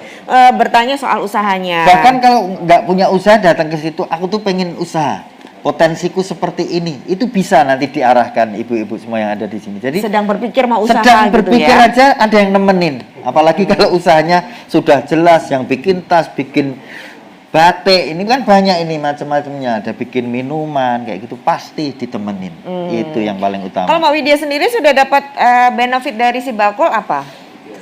bertanya soal usahanya. Bahkan kalau nggak punya usaha datang ke situ, aku tuh pengen usaha. Potensiku seperti ini, itu bisa nanti diarahkan ibu-ibu semua yang ada di sini. Jadi sedang berpikir mau usaha sedang gitu berpikir ya. aja ada yang nemenin. Apalagi kalau usahanya sudah jelas, yang bikin tas, bikin batik, ini kan banyak ini macam-macamnya. Ada bikin minuman kayak gitu, pasti ditemenin. Itu yang paling utama. Kalau Mbak Widya sendiri sudah dapat benefit dari Sibakul apa?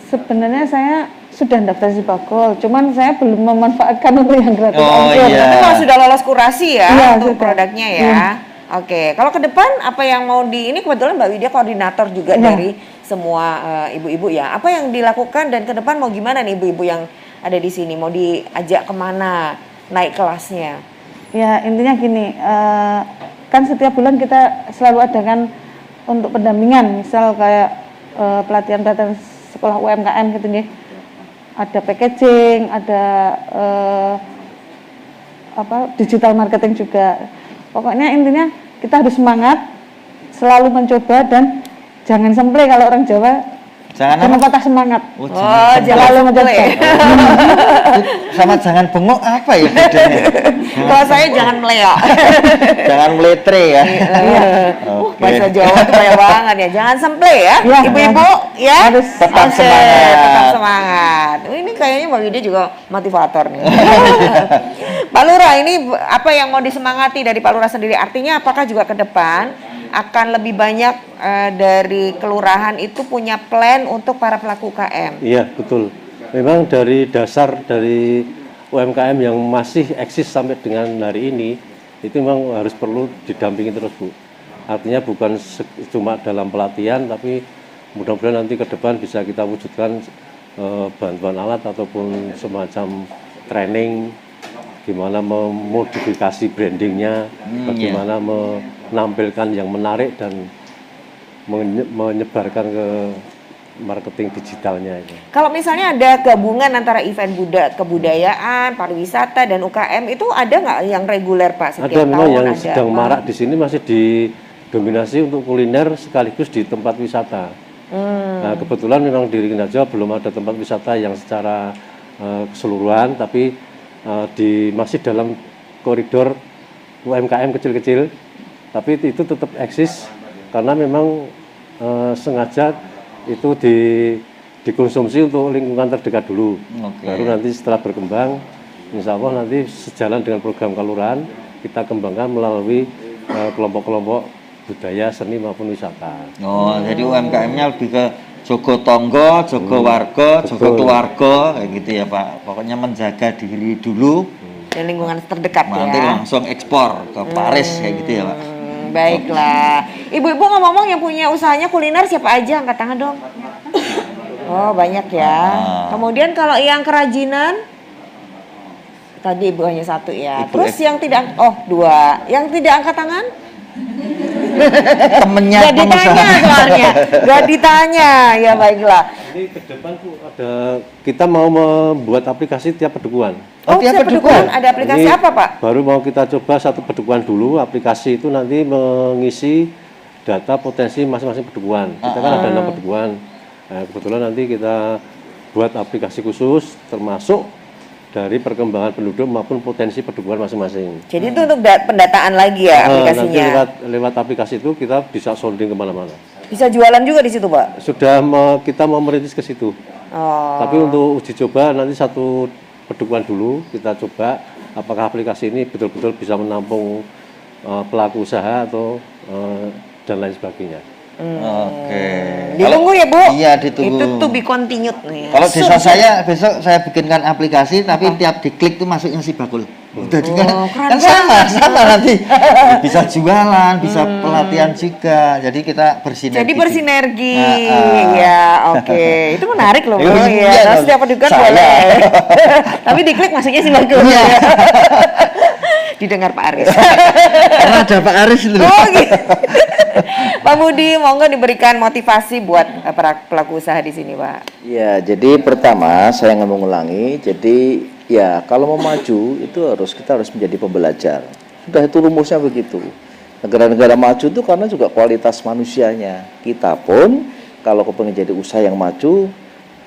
Sebenarnya saya sudah daftar Sibakul, cuman saya belum memanfaatkan untuk yang gratis Oh, ongkir. iya. Tapi kalau sudah lolos kurasi ya Iya, untuk sudah. produknya ya. Iya. Oke, kalau ke depan apa yang mau ini kebetulan Mbak Widya koordinator juga Iya. dari semua ibu-ibu ya. Apa yang dilakukan dan ke depan mau gimana nih ibu-ibu yang ada di sini? Mau diajak kemana naik kelasnya? Ya intinya gini, kan setiap bulan kita selalu adakan untuk pendampingan, misal kayak pelatihan-pelatihan sekolah UMKM gitu nih. Ada packaging, ada digital marketing juga. Pokoknya intinya kita harus semangat, selalu mencoba dan jangan semple kalau orang Jawa. Jangan patah semangat. Jangan mencoba. Sama jangan bengok apa ya bedanya? Kalau saya jangan meleok. Jangan meletre ya. Bahasa Jawa itu banyak banget ya. Jangan semple ya, ibu-ibu ya. Harus tetap semangat. Tetap semangat. Ini kayaknya Mbak Widya juga motivator nih. Pak Lurah, ini apa yang mau disemangati dari Pak Lurah sendiri? Artinya apakah juga ke depan akan lebih banyak dari kelurahan itu punya plan untuk para pelaku UKM? Iya, betul. Memang dari dasar dari UMKM yang masih eksis sampai dengan hari ini, itu memang harus perlu didampingi terus, Bu. Artinya bukan cuma dalam pelatihan, tapi mudah-mudahan nanti ke depan bisa kita wujudkan bantuan alat ataupun semacam training, gimana memodifikasi brandingnya, bagaimana menampilkan yang menarik dan menyebarkan ke marketing digitalnya itu. Kalau misalnya ada gabungan antara event kebudayaan, pariwisata dan UKM itu ada nggak yang reguler Pak? Setiap Ada memang tahun yang ada. sedang marak di sini masih didominasi untuk kuliner sekaligus di tempat wisata. Nah, kebetulan memang di Ringin belum ada tempat wisata yang secara keseluruhan, tapi masih dalam koridor UMKM kecil-kecil, tapi itu tetap eksis karena memang sengaja itu dikonsumsi untuk lingkungan terdekat dulu. Baru nanti setelah berkembang, insya Allah nanti sejalan dengan program kelurahan kita kembangkan melalui kelompok-kelompok budaya, seni maupun wisata. Jadi UMKM-nya lebih ke jogo tonggo, jogo warga, jogo keluarga kayak gitu ya Pak. Pokoknya menjaga diri dulu dan lingkungan terdekat nanti ya. langsung ekspor ke Paris kayak gitu ya Pak. Baiklah. Ibu-ibu ngomong-ngomong yang punya usahanya kuliner siapa aja? Angkat tangan dong. Oh banyak ya. Kemudian kalau yang kerajinan tadi ibu hanya satu ya. Terus yang tidak, dua. Yang tidak angkat tangan? Temennya Gak ditanya soalnya. Gak ditanya. Ya baiklah. Ini ke depan Bu kita mau membuat aplikasi tiap pedukuhan. Tiap pedukuhan ada aplikasi ini apa Pak? Baru mau kita coba satu pedukuhan dulu. Aplikasi itu nanti mengisi data potensi masing-masing pedukuhan. Kita kan ada 6 pedukuhan. Nah, kebetulan nanti kita buat aplikasi khusus termasuk dari perkembangan penduduk maupun potensi pedukuhan masing-masing. Jadi itu untuk pendataan lagi ya aplikasinya? Nanti lewat aplikasi itu kita bisa sounding kemana-mana. Bisa jualan juga di situ Pak? Sudah kita mau merintis ke situ. Tapi untuk uji coba nanti satu pedukuhan dulu kita coba apakah aplikasi ini betul-betul bisa menampung pelaku usaha atau dan lain sebagainya. Ditunggu ya Bu? Iya ditunggu. Itu to be continued nih. Kalau desa saya besok saya bikinkan aplikasi tapi tiap diklik tuh masuknya Sibakul. Jadi kan sama nanti bisa jualan, bisa pelatihan juga. Jadi kita bersinergi. Jadi bersinergi. Ya, oke. Itu menarik loh, Bu. Iya, Nah, setiap pedukuhan boleh. Tapi diklik masuknya Sibakul. Didengar Pak Aris. Karena ada Pak Aris itu. Oh gitu. Pak Budi, monggo diberikan motivasi buat para pelaku usaha di sini, Pak. Ya, jadi pertama saya nggak mengulangi. Jadi ya kalau mau maju itu kita harus menjadi pembelajar. Sudah itu rumusnya begitu. Negara-negara maju itu karena juga kualitas manusianya. Kita pun kalau kepengen jadi usaha yang maju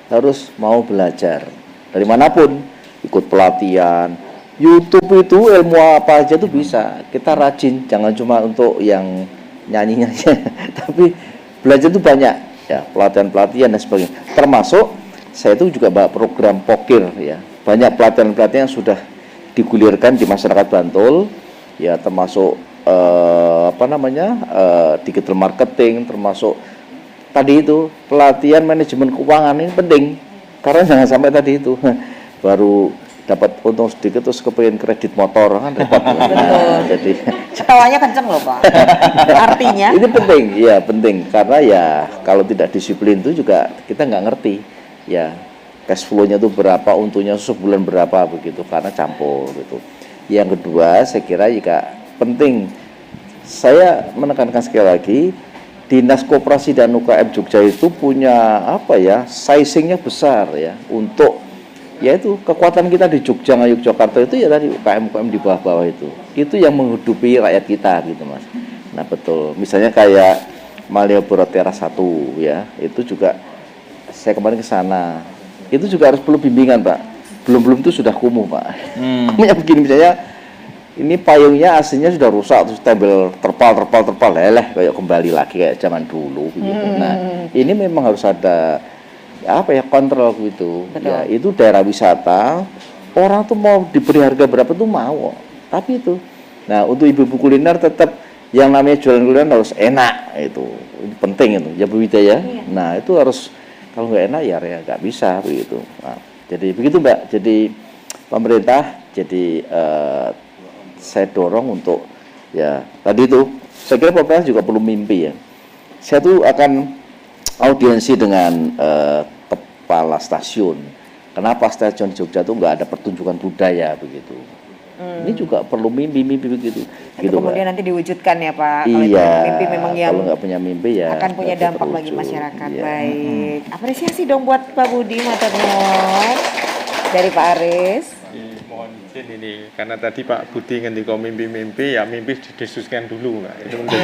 harus mau belajar dari manapun, ikut pelatihan. YouTube itu ilmu apa aja tuh bisa. Kita rajin, jangan cuma untuk yang nyanyi-nyanyi, tapi belajar itu banyak ya, pelatihan-pelatihan dan sebagainya. Termasuk saya itu juga bawa program pokir ya. Banyak pelatihan-pelatihan yang sudah digulirkan di masyarakat Bantul ya, termasuk digital marketing, termasuk tadi itu pelatihan manajemen keuangan ini penting. Karena jangan sampai tadi itu baru dapat untung sedikit terus kepengen kredit motor kan repot. Betul. Jadi ketawanya kenceng loh Pak. Artinya ini penting, ya penting karena ya kalau tidak disiplin itu juga kita nggak ngerti ya cash flow-nya itu berapa, untungnya sebulan berapa begitu karena campur gitu. Yang kedua saya kira juga penting, saya menekankan sekali lagi Dinas Koperasi dan UKM Jogja itu punya apa ya, sizingnya besar ya untuk yaitu kekuatan kita di Jogja, Yogyakarta itu ya tadi UKM-UKM di bawah-bawah itu yang menghidupi rakyat kita gitu Mas. Nah betul, misalnya kayak Malioboro Teras 1 ya, itu juga saya kemarin ke sana, itu juga harus perlu bimbingan Pak. Belum itu sudah kumuh Pak. Kumuhnya begini misalnya, ini payungnya aslinya sudah rusak, terus tempel terpal leleh kayak kembali lagi kayak zaman dulu gitu. Nah ini memang harus ada apa ya kontrol gitu. Betul. Ya itu daerah wisata, orang tuh mau diberi harga berapa tuh mau, tapi itu nah untuk ibu-ibu kuliner tetap yang namanya jualan kuliner harus enak, itu penting itu ya Bu Wida ya. Nah itu harus, kalau nggak enak ya nggak bisa begitu. Nah, jadi begitu Mbak, jadi pemerintah jadi saya dorong untuk ya tadi itu saya kira pemerintah juga perlu mimpi ya. Saya tuh akan audiensi dengan kepala stasiun. Kenapa stasiun Jogja itu nggak ada pertunjukan budaya begitu? Ini juga perlu mimpi begitu. Itu gitu, kemudian Mbak. nanti diwujudkan ya Pak. Iya. Kalau mimpi memang yang kalau nggak punya mimpi ya akan punya nggak dampak bagi terwujud. masyarakat. Iya. Baik, apresiasi dong buat Pak Budi matur nuwun dari Pak Aris. Mohon izin ini karena tadi Pak Budi ngendika mimpi-mimpi ya mimpi didiskusikan dulu Mbak. Itu menjadi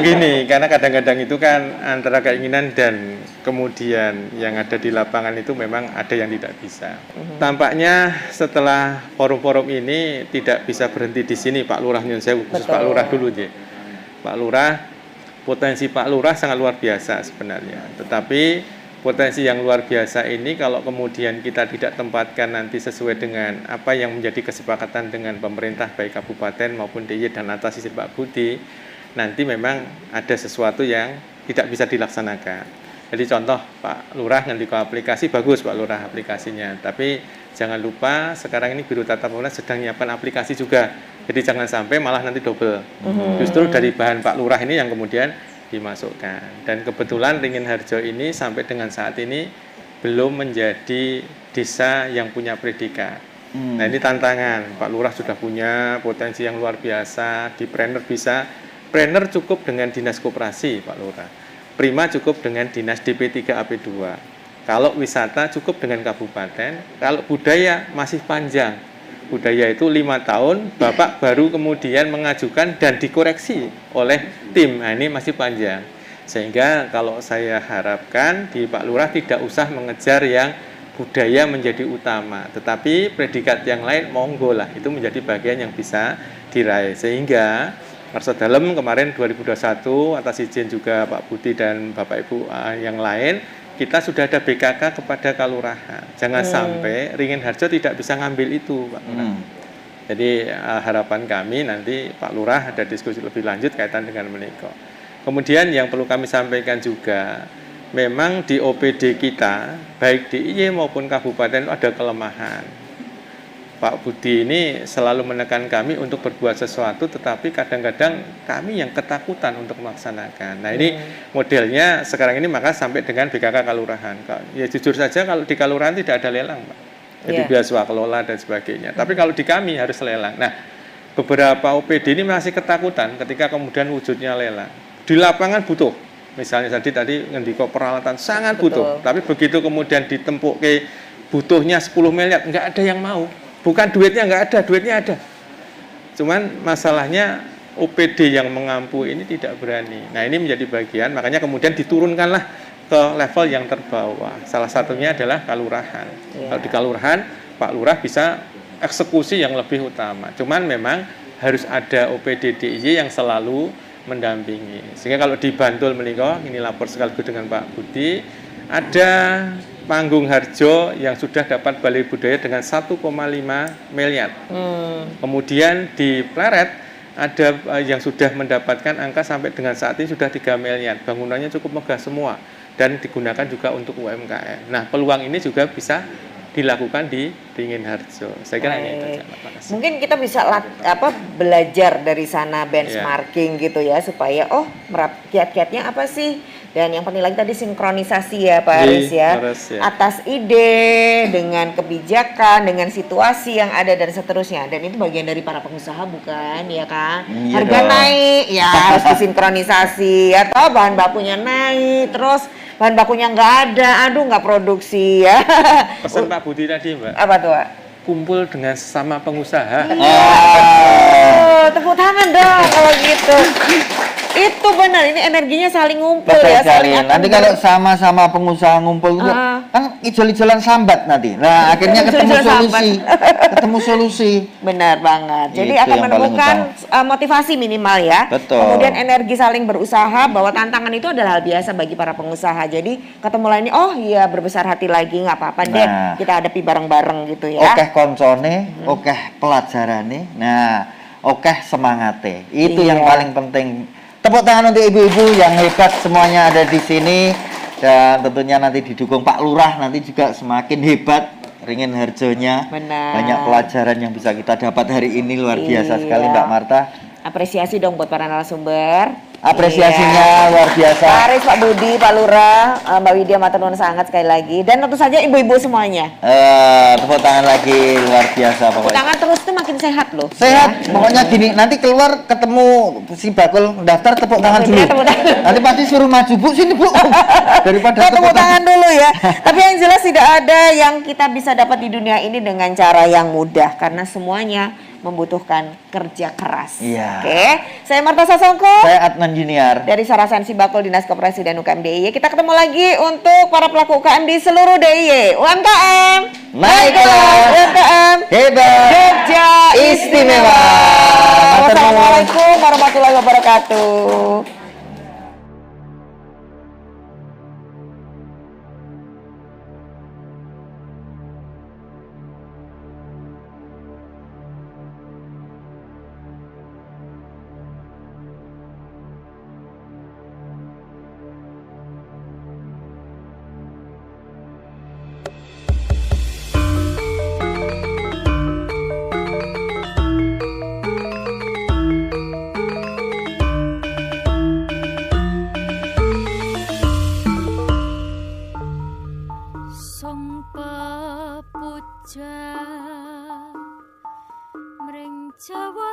gini, karena kadang-kadang itu kan antara keinginan dan kemudian yang ada di lapangan itu memang ada yang tidak bisa. Tampaknya setelah forum-forum ini tidak bisa berhenti di sini Pak Lurah nyun sewu, khusus Pak Lurah dulu J. Pak Lurah, potensi Pak Lurah sangat luar biasa sebenarnya. Tetapi potensi yang luar biasa ini kalau kemudian kita tidak tempatkan nanti sesuai dengan apa yang menjadi kesepakatan dengan pemerintah baik kabupaten maupun DIY dan atas izin Pak Budi, nanti memang ada sesuatu yang tidak bisa dilaksanakan. Jadi contoh Pak Lurah ngendika aplikasi, bagus Pak Lurah aplikasinya, tapi jangan lupa sekarang ini Biro Tata Bangunan sedang menyiapkan aplikasi juga. Jadi jangan sampai malah nanti double. Justru dari bahan Pak Lurah ini yang kemudian dimasukkan. Dan kebetulan Ringin Harjo ini sampai dengan saat ini belum menjadi desa yang punya predikat. Nah ini tantangan. Pak Lurah sudah punya potensi yang luar biasa. Di Prener bisa, Prener cukup dengan Dinas Koperasi Pak Lurah. Prima cukup dengan Dinas DP3 AP2. Kalau wisata cukup dengan kabupaten. Kalau budaya masih panjang. Budaya itu 5 tahun, Bapak baru kemudian mengajukan dan dikoreksi oleh tim. Nah, ini masih panjang. Sehingga kalau saya harapkan di Pak Lurah tidak usah mengejar yang budaya menjadi utama. Tetapi predikat yang lain monggo lah, itu menjadi bagian yang bisa diraih. Sehingga Marso Dalem kemarin 2021 atas izin juga Pak Budi dan Bapak Ibu yang lain, kita sudah ada BKK kepada Kalurahan. Jangan sampai Ringin Harjo tidak bisa ngambil itu, Pak Lurah. Jadi harapan kami nanti Pak Lurah ada diskusi lebih lanjut kaitan dengan menika. Kemudian yang perlu kami sampaikan juga, memang di OPD kita, baik di DIY maupun kabupaten ada kelemahan. Pak Budi ini selalu menekan kami untuk berbuat sesuatu, tetapi kadang-kadang kami yang ketakutan untuk melaksanakan. Nah ini modelnya sekarang ini maka sampai dengan BKK Kalurahan. Ya jujur saja kalau di Kalurahan tidak ada lelang Pak. Jadi biaya swakelola dan sebagainya. Tapi kalau di kami harus lelang. Nah beberapa OPD ini masih ketakutan ketika kemudian wujudnya lelang. Di lapangan butuh. Misalnya tadi ngendiko peralatan sangat butuh. Tapi begitu kemudian ditempuk ke butuhnya 10 miliar, nggak ada yang mau. Bukan duitnya nggak ada, duitnya ada. Cuman masalahnya OPD yang mengampu ini tidak berani. Nah ini menjadi bagian, makanya kemudian diturunkanlah ke level yang terbawah. Salah satunya adalah Kalurahan. Kalau di Kalurahan, Pak Lurah bisa eksekusi yang lebih utama. Cuman memang harus ada OPD DIY yang selalu mendampingi. Sehingga kalau di Bantul menika, ini lapor sekaligus dengan Pak Budi, ada Panggung Harjo yang sudah dapat balai budaya dengan 1,5 miliar. Kemudian di Pleret ada yang sudah mendapatkan angka sampai dengan saat ini sudah 3 miliar. Bangunannya cukup megah semua. dan digunakan juga untuk UMKM. Nah, peluang ini juga bisa dilakukan di Beringin-Harjo. Saya kira ini itu aja. Mungkin kita bisa belajar dari sana benchmarking gitu ya, supaya kiat-kiatnya apa sih? Dan yang penting lagi tadi sinkronisasi ya Pak Aris ya. Atas ide dengan kebijakan, dengan situasi yang ada dan seterusnya. Dan itu bagian dari para pengusaha bukan ya kan? Harga naik ya harus disinkronisasi, atau bahan bakunya naik terus bahan bakunya nggak ada, nggak produksi ya. Pesan Pak Budi tadi Mbak. Apa tuh Pak? Kumpul dengan sesama pengusaha. Tepuk tangan dong kalau gitu. Itu benar, ini energinya saling ngumpul. Betul ya, sekali. Nanti kalau sama-sama pengusaha ngumpul itu kan ijol-ijolan sambat nanti. Nah, akhirnya ketemu solusi. Benar banget. Jadi itu akan menemukan motivasi minimal ya. Betul. Kemudian energi saling berusaha, bahwa tantangan itu adalah hal biasa bagi para pengusaha. Jadi ketemu lagi ini, berbesar hati lagi, nggak apa-apa deh. Kita hadapi bareng-bareng gitu ya. Oke koncone, oke pelajarane. Nah, oke semangate. Itu yang paling penting. Tepuk tangan untuk ibu-ibu yang hebat semuanya ada di sini, dan tentunya nanti didukung Pak Lurah, nanti juga semakin hebat Beringin-Harjonya. Banyak pelajaran yang bisa kita dapat hari ini, luar biasa sekali Mbak Marta. Apresiasi dong buat para narasumber. Apresiasinya luar biasa. Pak Aris, Pak Budi, Pak Lurah, Mbak Widya, matur nuwun sangat sekali lagi. Dan tentu saja ibu-ibu semuanya. Tepuk tangan lagi, luar biasa pokoknya. Tepuk tangan terus tuh makin sehat loh. Sehat, pokoknya gini, nanti keluar ketemu si Bakul daftar tepuk tangan dulu. Nanti pasti suruh maju, Bu, sini Bu. Daripada tepuk tangan dulu ya. Tapi yang jelas tidak ada yang kita bisa dapat di dunia ini dengan cara yang mudah, karena semuanya membutuhkan kerja keras. Iya. Oke, saya Marta Sasongko. Saya Adnan Junior. Dari Sarasan Sibakul Dinas Koperasi dan UKM DIY. Kita ketemu lagi untuk para pelaku UKM di seluruh DIY. UMKM naik kelas, UMKM hebat, Jogja istimewa. Wassalamualaikum warahmatullahi wabarakatuh. Jawa